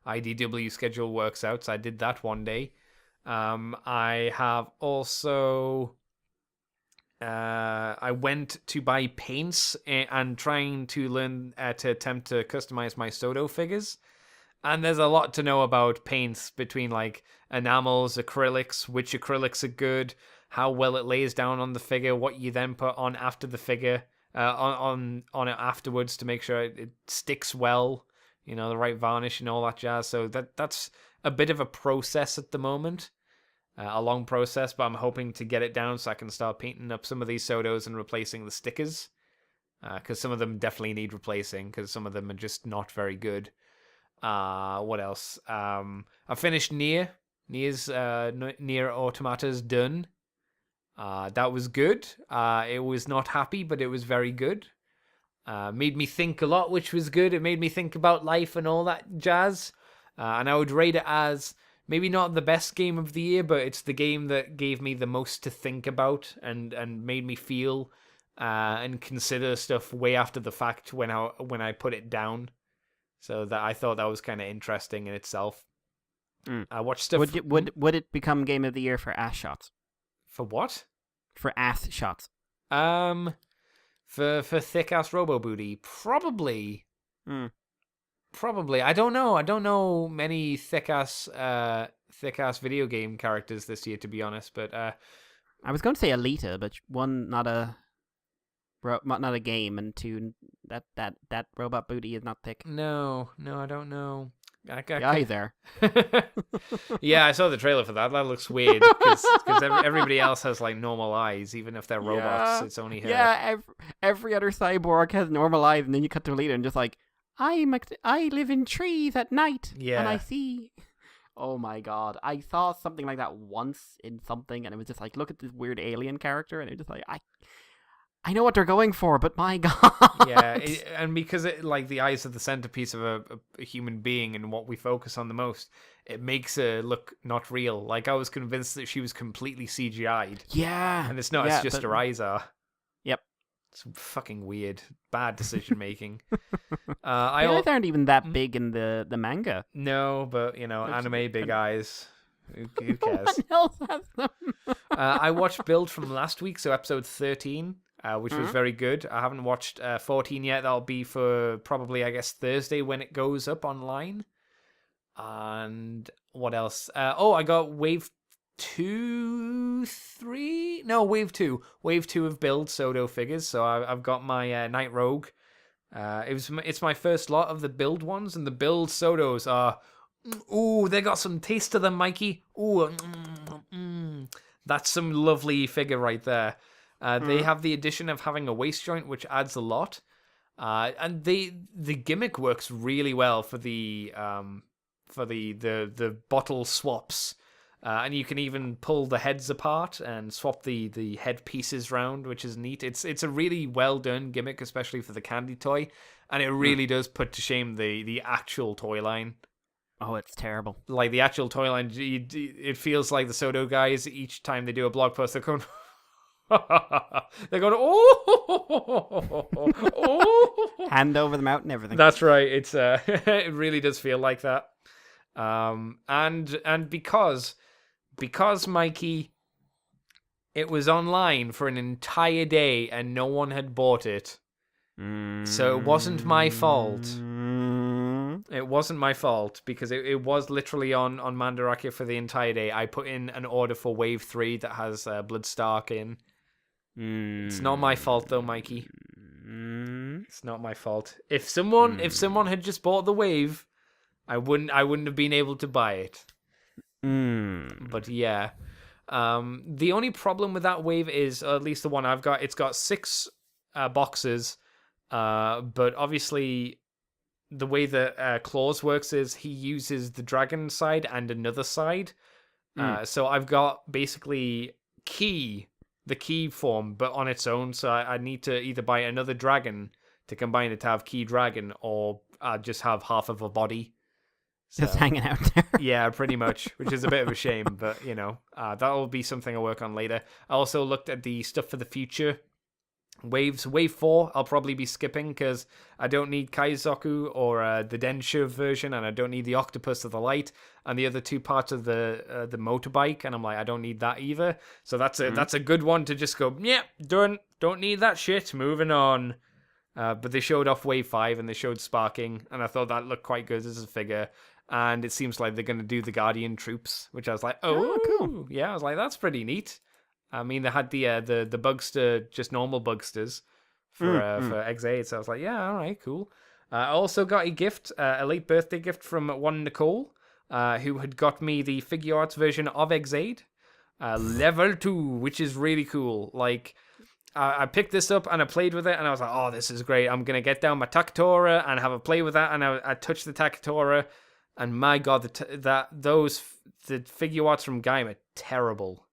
IDW schedule works out. So I did that one day. I have also... I went to buy paints and trying to learn to attempt to customize my Soto figures. And there's a lot to know about paints between like enamels, acrylics, which acrylics are good, how well it lays down on the figure, what you then put on after the figure, on it afterwards to make sure it sticks well, the right varnish and all that jazz. So that's a bit of a process at the moment. A long process, but I'm hoping to get it down so I can start painting up some of these Sotos and replacing the stickers. Because some of them definitely need replacing, because some of them are just not very good. What else? I finished Nier. Nier Automata's done. That was good. It was not happy, but it was very good. Made me think a lot, which was good. It made me think about life and all that jazz. And I would rate it as maybe not the best game of the year, but it's the game that gave me the most to think about and made me feel and consider stuff way after the fact when I put it down. So that I thought that was kind of interesting in itself. I watched stuff. Would it become game of the year for ass shots? For what? For ass shots. For thick ass robo booty, probably. Probably. I don't know. I don't know many thick ass video game characters this year, to be honest. But I was going to say Alita, but one, not a game, and two, that robot booty is not thick. No, I don't know. Either. Yeah, I saw the trailer for that. That looks weird because everybody else has like normal eyes, even if they're robots. It's only her. Yeah, every other cyborg has normal eyes, and then you cut to Alita and just like, I live in trees at night, and I see. Oh my god, I saw something like that once in something, and it was just like, look at this weird alien character, and it was just like, I know what they're going for, but my god. Yeah, and because it like the eyes are the centerpiece of a human being and what we focus on the most, it makes her look not real. Like I was convinced that she was completely CGI'd. Yeah, and it's not. It's just her eyes are. Yep. It's fucking weird. Bad decision making. The eyes aren't even that big in the manga. No, but anime big eyes. Who cares? No one else has them. I watched Build from last week, so episode 13, which was very good. I haven't watched 14 yet. That'll be for probably, I guess, Thursday when it goes up online. And what else? I got Wave 2 of Build Sodo figures. So I've got my Night Rogue. It's my first lot of the Build ones, and the Build Sodos are. Ooh, they got some taste to them, Mikey. Ooh, that's some lovely figure right there. They have the addition of having a waist joint, which adds a lot. And the gimmick works really well for the bottle swaps. And you can even pull the heads apart and swap the head pieces round, which is neat. It's a really well done gimmick, especially for the candy toy, and it really does put to shame the actual toy line. Oh, it's terrible. Like the actual toy line, it feels like the Sodo guys, each time they do a blog post, they're going, oh. Hand over the mouth and everything. That's right. It's it really does feel like that. And because Mikey, it was online for an entire day and no one had bought it. So it wasn't my fault. It wasn't my fault because it was literally on Mandarake for the entire day. I put in an order for Wave 3 that has Bloodstark in. It's not my fault though, Mikey. It's not my fault. If someone had just bought the Wave, I wouldn't have been able to buy it. But yeah. The only problem with that Wave is, or at least the one I've got, it's got 6 boxes. But obviously the way that Claws works is he uses the dragon side and another side. So I've got basically the key form, but on its own. So I need to either buy another dragon to combine it to have key dragon, or just have half of a body. So, just hanging out there. Yeah, pretty much, which is a bit of a shame, but that'll be something I'll work on later. I also looked at the stuff for the future. Wave 4 I'll probably be skipping because I don't need Kaizoku or the Densha version, and I don't need the Octopus of the Light and the other 2 parts of the motorbike, and I'm like, I don't need that either. So that's a good one to just go, yeah, done, don't need that shit, moving on. But they showed off Wave 5 and they showed Sparking, and I thought that looked quite good as a figure. And it seems like they're going to do the Guardian troops, which I was like, oh cool. Yeah, I was like, that's pretty neat. I mean, they had the Bugster, just normal Bugsters for X8, so I was like, yeah, all right, cool. I also got a gift, a late birthday gift from one Nicole, who had got me the Figure Arts version of X8, level 2, which is really cool. Like, I picked this up and I played with it, and I was like, oh, this is great. I'm going to get down my Takara and have a play with that, and I touched the Takara, and my god, the Figure Arts from Gaim are terrible.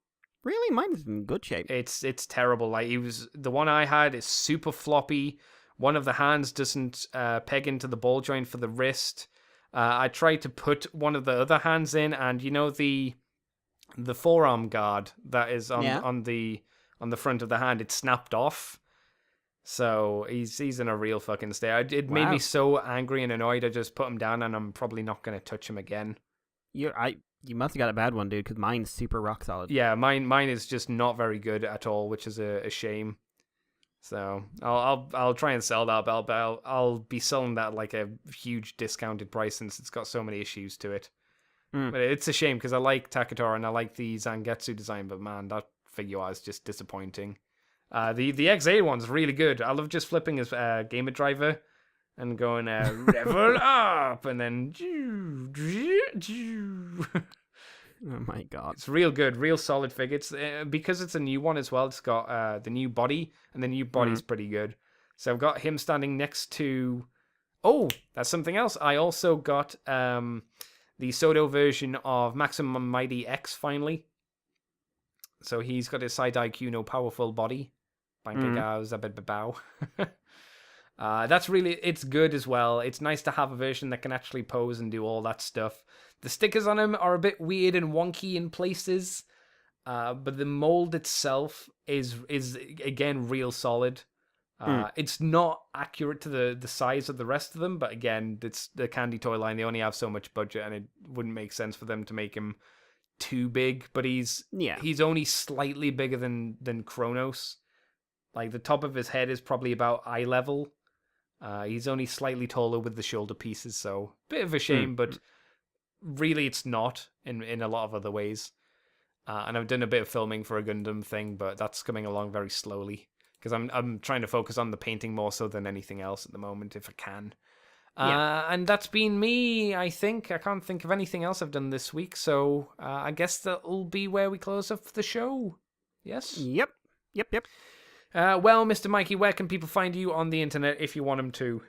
Really? Mine's in good shape. It's terrible. Like, the one I had is super floppy One of the hands doesn't peg into the ball joint for the wrist. I tried to put one of the other hands in, and the forearm guard that is on the front of the hand, it snapped off. So he's in a real fucking state. It made me so angry and annoyed. I just put him down, and I'm probably not going to touch him again. You must have got a bad one, dude, because mine's super rock solid. Yeah, mine is just not very good at all, which is a shame. So I'll try and sell that belt, but I'll be selling that like a huge discounted price since it's got so many issues to it. But it's a shame because I like Takara and I like the Zangetsu design, but man, that figure is just disappointing. The XA one's really good. I love just flipping his gamer driver and going level up and then Oh my god. It's real good, real solid figure. It's because it's a new one as well. It's got the new body, and the new body's pretty good. So I've got him standing next to. Oh, that's something else. I also got the Soto version of Maximum Mighty X finally. So he's got his side-eye Kuno powerful body. That's really, it's good as well. It's nice to have a version that can actually pose and do all that stuff. The stickers on him are a bit weird and wonky in places, but the mold itself is again real solid. It's not accurate to the size of the rest of them, but again, it's the Candy Toy line. They only have so much budget, and it wouldn't make sense for them to make him too big. But he's only slightly bigger than Kronos. Like the top of his head is probably about eye level. He's only slightly taller with the shoulder pieces, so bit of a shame, but really it's not in a lot of other ways. And I've done a bit of filming for a Gundam thing, but that's coming along very slowly because I'm trying to focus on the painting more so than anything else at the moment if I can. And that's been me, I think. I can't think of anything else I've done this week, so I guess that'll be where we close off the show. Yes? Yep. Well, Mr. Mikey, where can people find you on the internet if you want them to?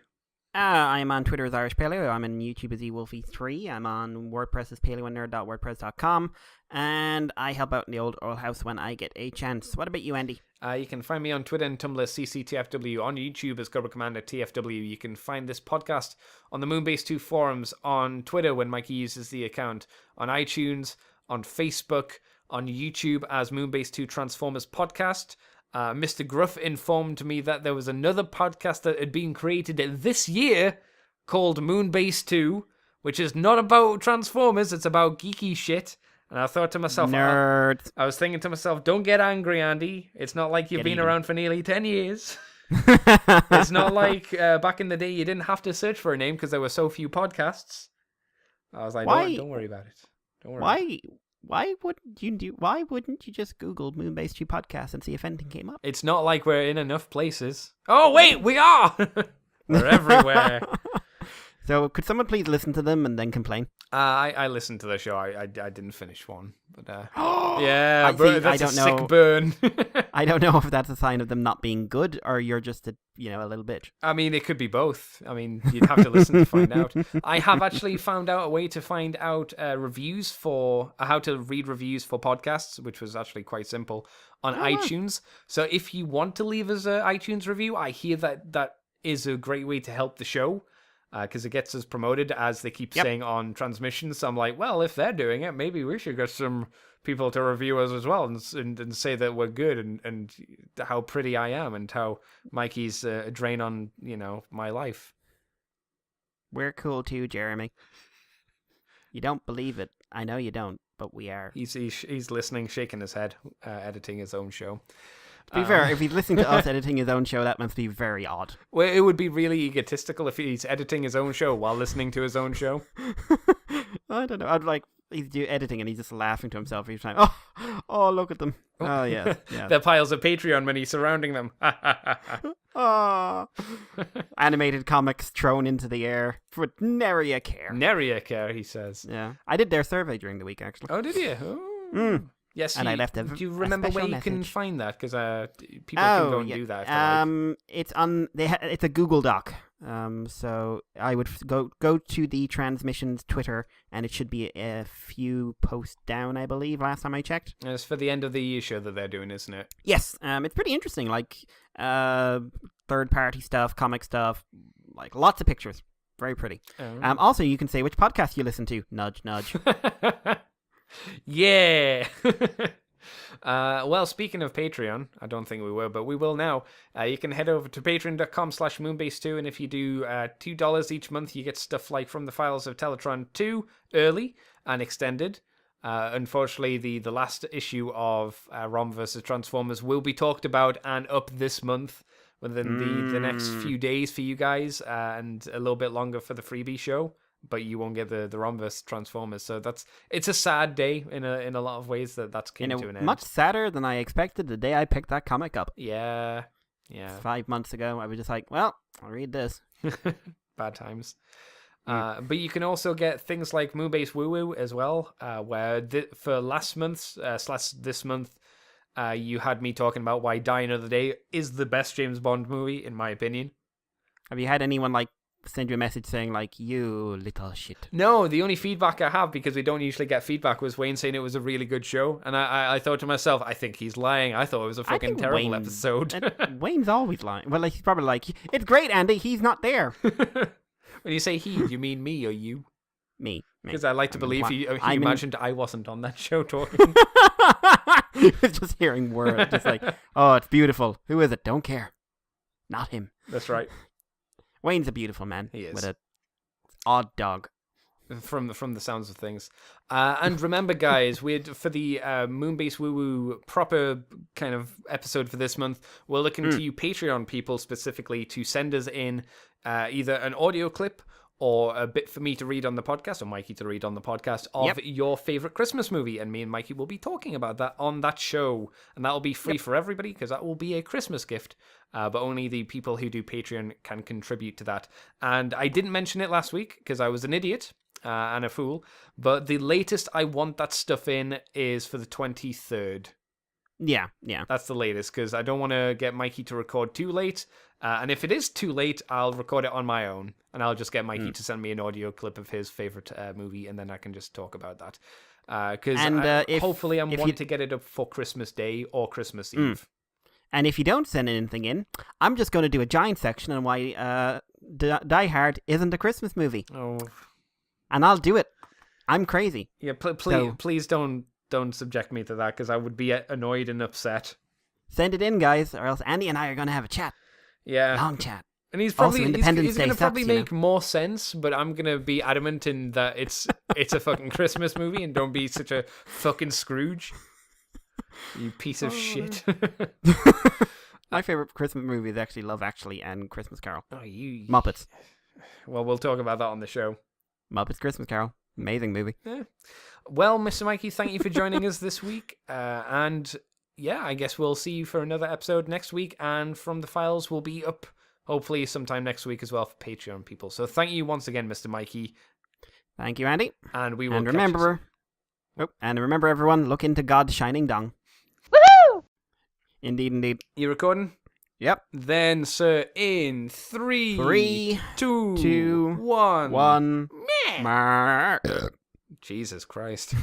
I'm on Twitter as Irish Paleo. I'm on YouTube as eWolfie3. I'm on WordPress as paleonerd.wordpress.com. And I help out in the old Oil House when I get a chance. What about you, Andy? You can find me on Twitter and Tumblr, CCTFW, on YouTube as Cobra Commander TFW. You can find this podcast on the Moonbase 2 forums, on Twitter when Mikey uses the account, on iTunes, on Facebook, on YouTube as Moonbase 2 Transformers Podcast. Mr. Gruff informed me that there was another podcast that had been created this year called Moonbase 2, which is not about Transformers, it's about geeky shit. And I thought to myself, Nerd. I was thinking to myself, don't get angry, Andy. It's not like you've been around for nearly 10 years. It's not like back in the day you didn't have to search for a name because there were so few podcasts. I was like, don't worry about it. Don't worry. Why wouldn't you just Google Moonbase 2 podcast and see if anything came up? It's not like we're in enough places. Oh, wait, we are! We're everywhere. So could someone please listen to them and then complain? I listened to the show. I didn't finish one. But yeah, that's a sick burn. I don't know if that's a sign of them not being good or you're just a little bitch. I mean, it could be both. I mean, you'd have to listen to find out. I have actually found out a way to find out reviews for how to read reviews for podcasts, which was actually quite simple on iTunes. So if you want to leave us an iTunes review, I hear that is a great way to help the show. Because it gets us promoted, as they keep saying on transmissions. So I'm like, well, if they're doing it, maybe we should get some people to review us as well and say that we're good and how pretty I am and how Mikey's a drain on, my life. We're cool too, Jeremy. You don't believe it. I know you don't, but we are. He's listening, shaking his head, editing his own show. To be fair, if he's listening to us editing his own show, that must be very odd. Well, it would be really egotistical if he's editing his own show while listening to his own show. I don't know. I'd like he's editing and he's just laughing to himself each time. Oh, look at them. Oh, yeah. The piles of Patreon money surrounding them. Oh. Animated comics thrown into the air with nary a care. Nary a care, he says. Yeah. I did their survey during the week, actually. Oh, did you? Oh. Yes, and I left do you remember where you can find that? Because people can go and do that. It's on. It's a Google Doc, So I would go to the transmission's Twitter, and it should be a few posts down, I believe, last time I checked. It's for the end of the year show that they're doing, isn't it? Yes, it's pretty interesting. Like third-party stuff, comic stuff, like lots of pictures. Very pretty. Oh. Also, you can say which podcast you listen to. Nudge, nudge. Yeah. Well, speaking of Patreon, I don't think we will, but we will now. You can head over to patreon.com/moonbase2, and if you do $2 each month, you get stuff like From the Files of Teletron 2 early and extended. Unfortunately, the last issue of ROM vs. Transformers will be talked about and up this month within the next few days for you guys, and a little bit longer for the freebie show. But you won't get the ROM vs. Transformers, so it's a sad day in a lot of ways that's came to an end. Much sadder than I expected the day I picked that comic up. Yeah. 5 months ago, I was just like, well, I'll read this. Bad times. But you can also get things like Moonbase Woo Woo as well, where for last month's / this month, you had me talking about why Die Another Day is the best James Bond movie, in my opinion. Have you had anyone send you a message saying you little shit? No, the only feedback I have, because we don't usually get feedback, was Wayne saying it was a really good show, and I thought to myself, I think he's lying. I thought it was a fucking terrible episode. Wayne's always lying. Well, he's probably like, it's great, Andy. He's not there. When you say he, you mean me or you? Me. Because I like to believe he imagined I wasn't on that show talking. Just hearing words, just like, oh, it's beautiful. Who is it? Don't care. Not him. That's right. Wayne's a beautiful man. He is. With an odd dog. From the sounds of things. And remember, guys, for the Moonbase Woo Woo proper kind of episode for this month, we're looking to you Patreon people specifically to send us in either an audio clip or a bit for me to read on the podcast, or Mikey to read on the podcast, of your favorite Christmas movie. And me and Mikey will be talking about that on that show. And that will be free for everybody, because that will be a Christmas gift. But only the people who do Patreon can contribute to that. And I didn't mention it last week, because I was an idiot and a fool. But the latest I want that stuff in is for the 23rd. Yeah. That's the latest, because I don't want to get Mikey to record too late. And if it is too late, I'll record it on my own. And I'll just get Mikey to send me an audio clip of his favorite movie, and then I can just talk about that. Because hopefully I'm wanting to get it up for Christmas Day or Christmas Eve. And if you don't send anything in, I'm just going to do a giant section on why Die Hard isn't a Christmas movie. Oh. And I'll do it. I'm crazy. Yeah, please don't subject me to that, because I would be annoyed and upset. Send it in, guys, or else Andy and I are going to have a chat. Yeah. Long chat. And he's probably also, he's going to probably make more sense, but I'm going to be adamant in that it's a fucking Christmas movie, and don't be such a fucking Scrooge. You piece of shit. My favorite Christmas movie is actually Love Actually and Christmas Carol. Oh, you Muppets. Well, we'll talk about that on the show. Muppets Christmas Carol. Amazing movie. Yeah. Well, Mr. Mikey, thank you for joining us this week. And yeah, I guess we'll see you for another episode next week. And From the Files will be up hopefully sometime next week as well for Patreon people. So thank you once again, Mr. Mikey. Thank you, Andy. And we will and remember, everyone, look into God's shining dong. Woohoo! Indeed. You recording? Yep. Then, sir, in 3, 2, 1. One. Jesus Christ.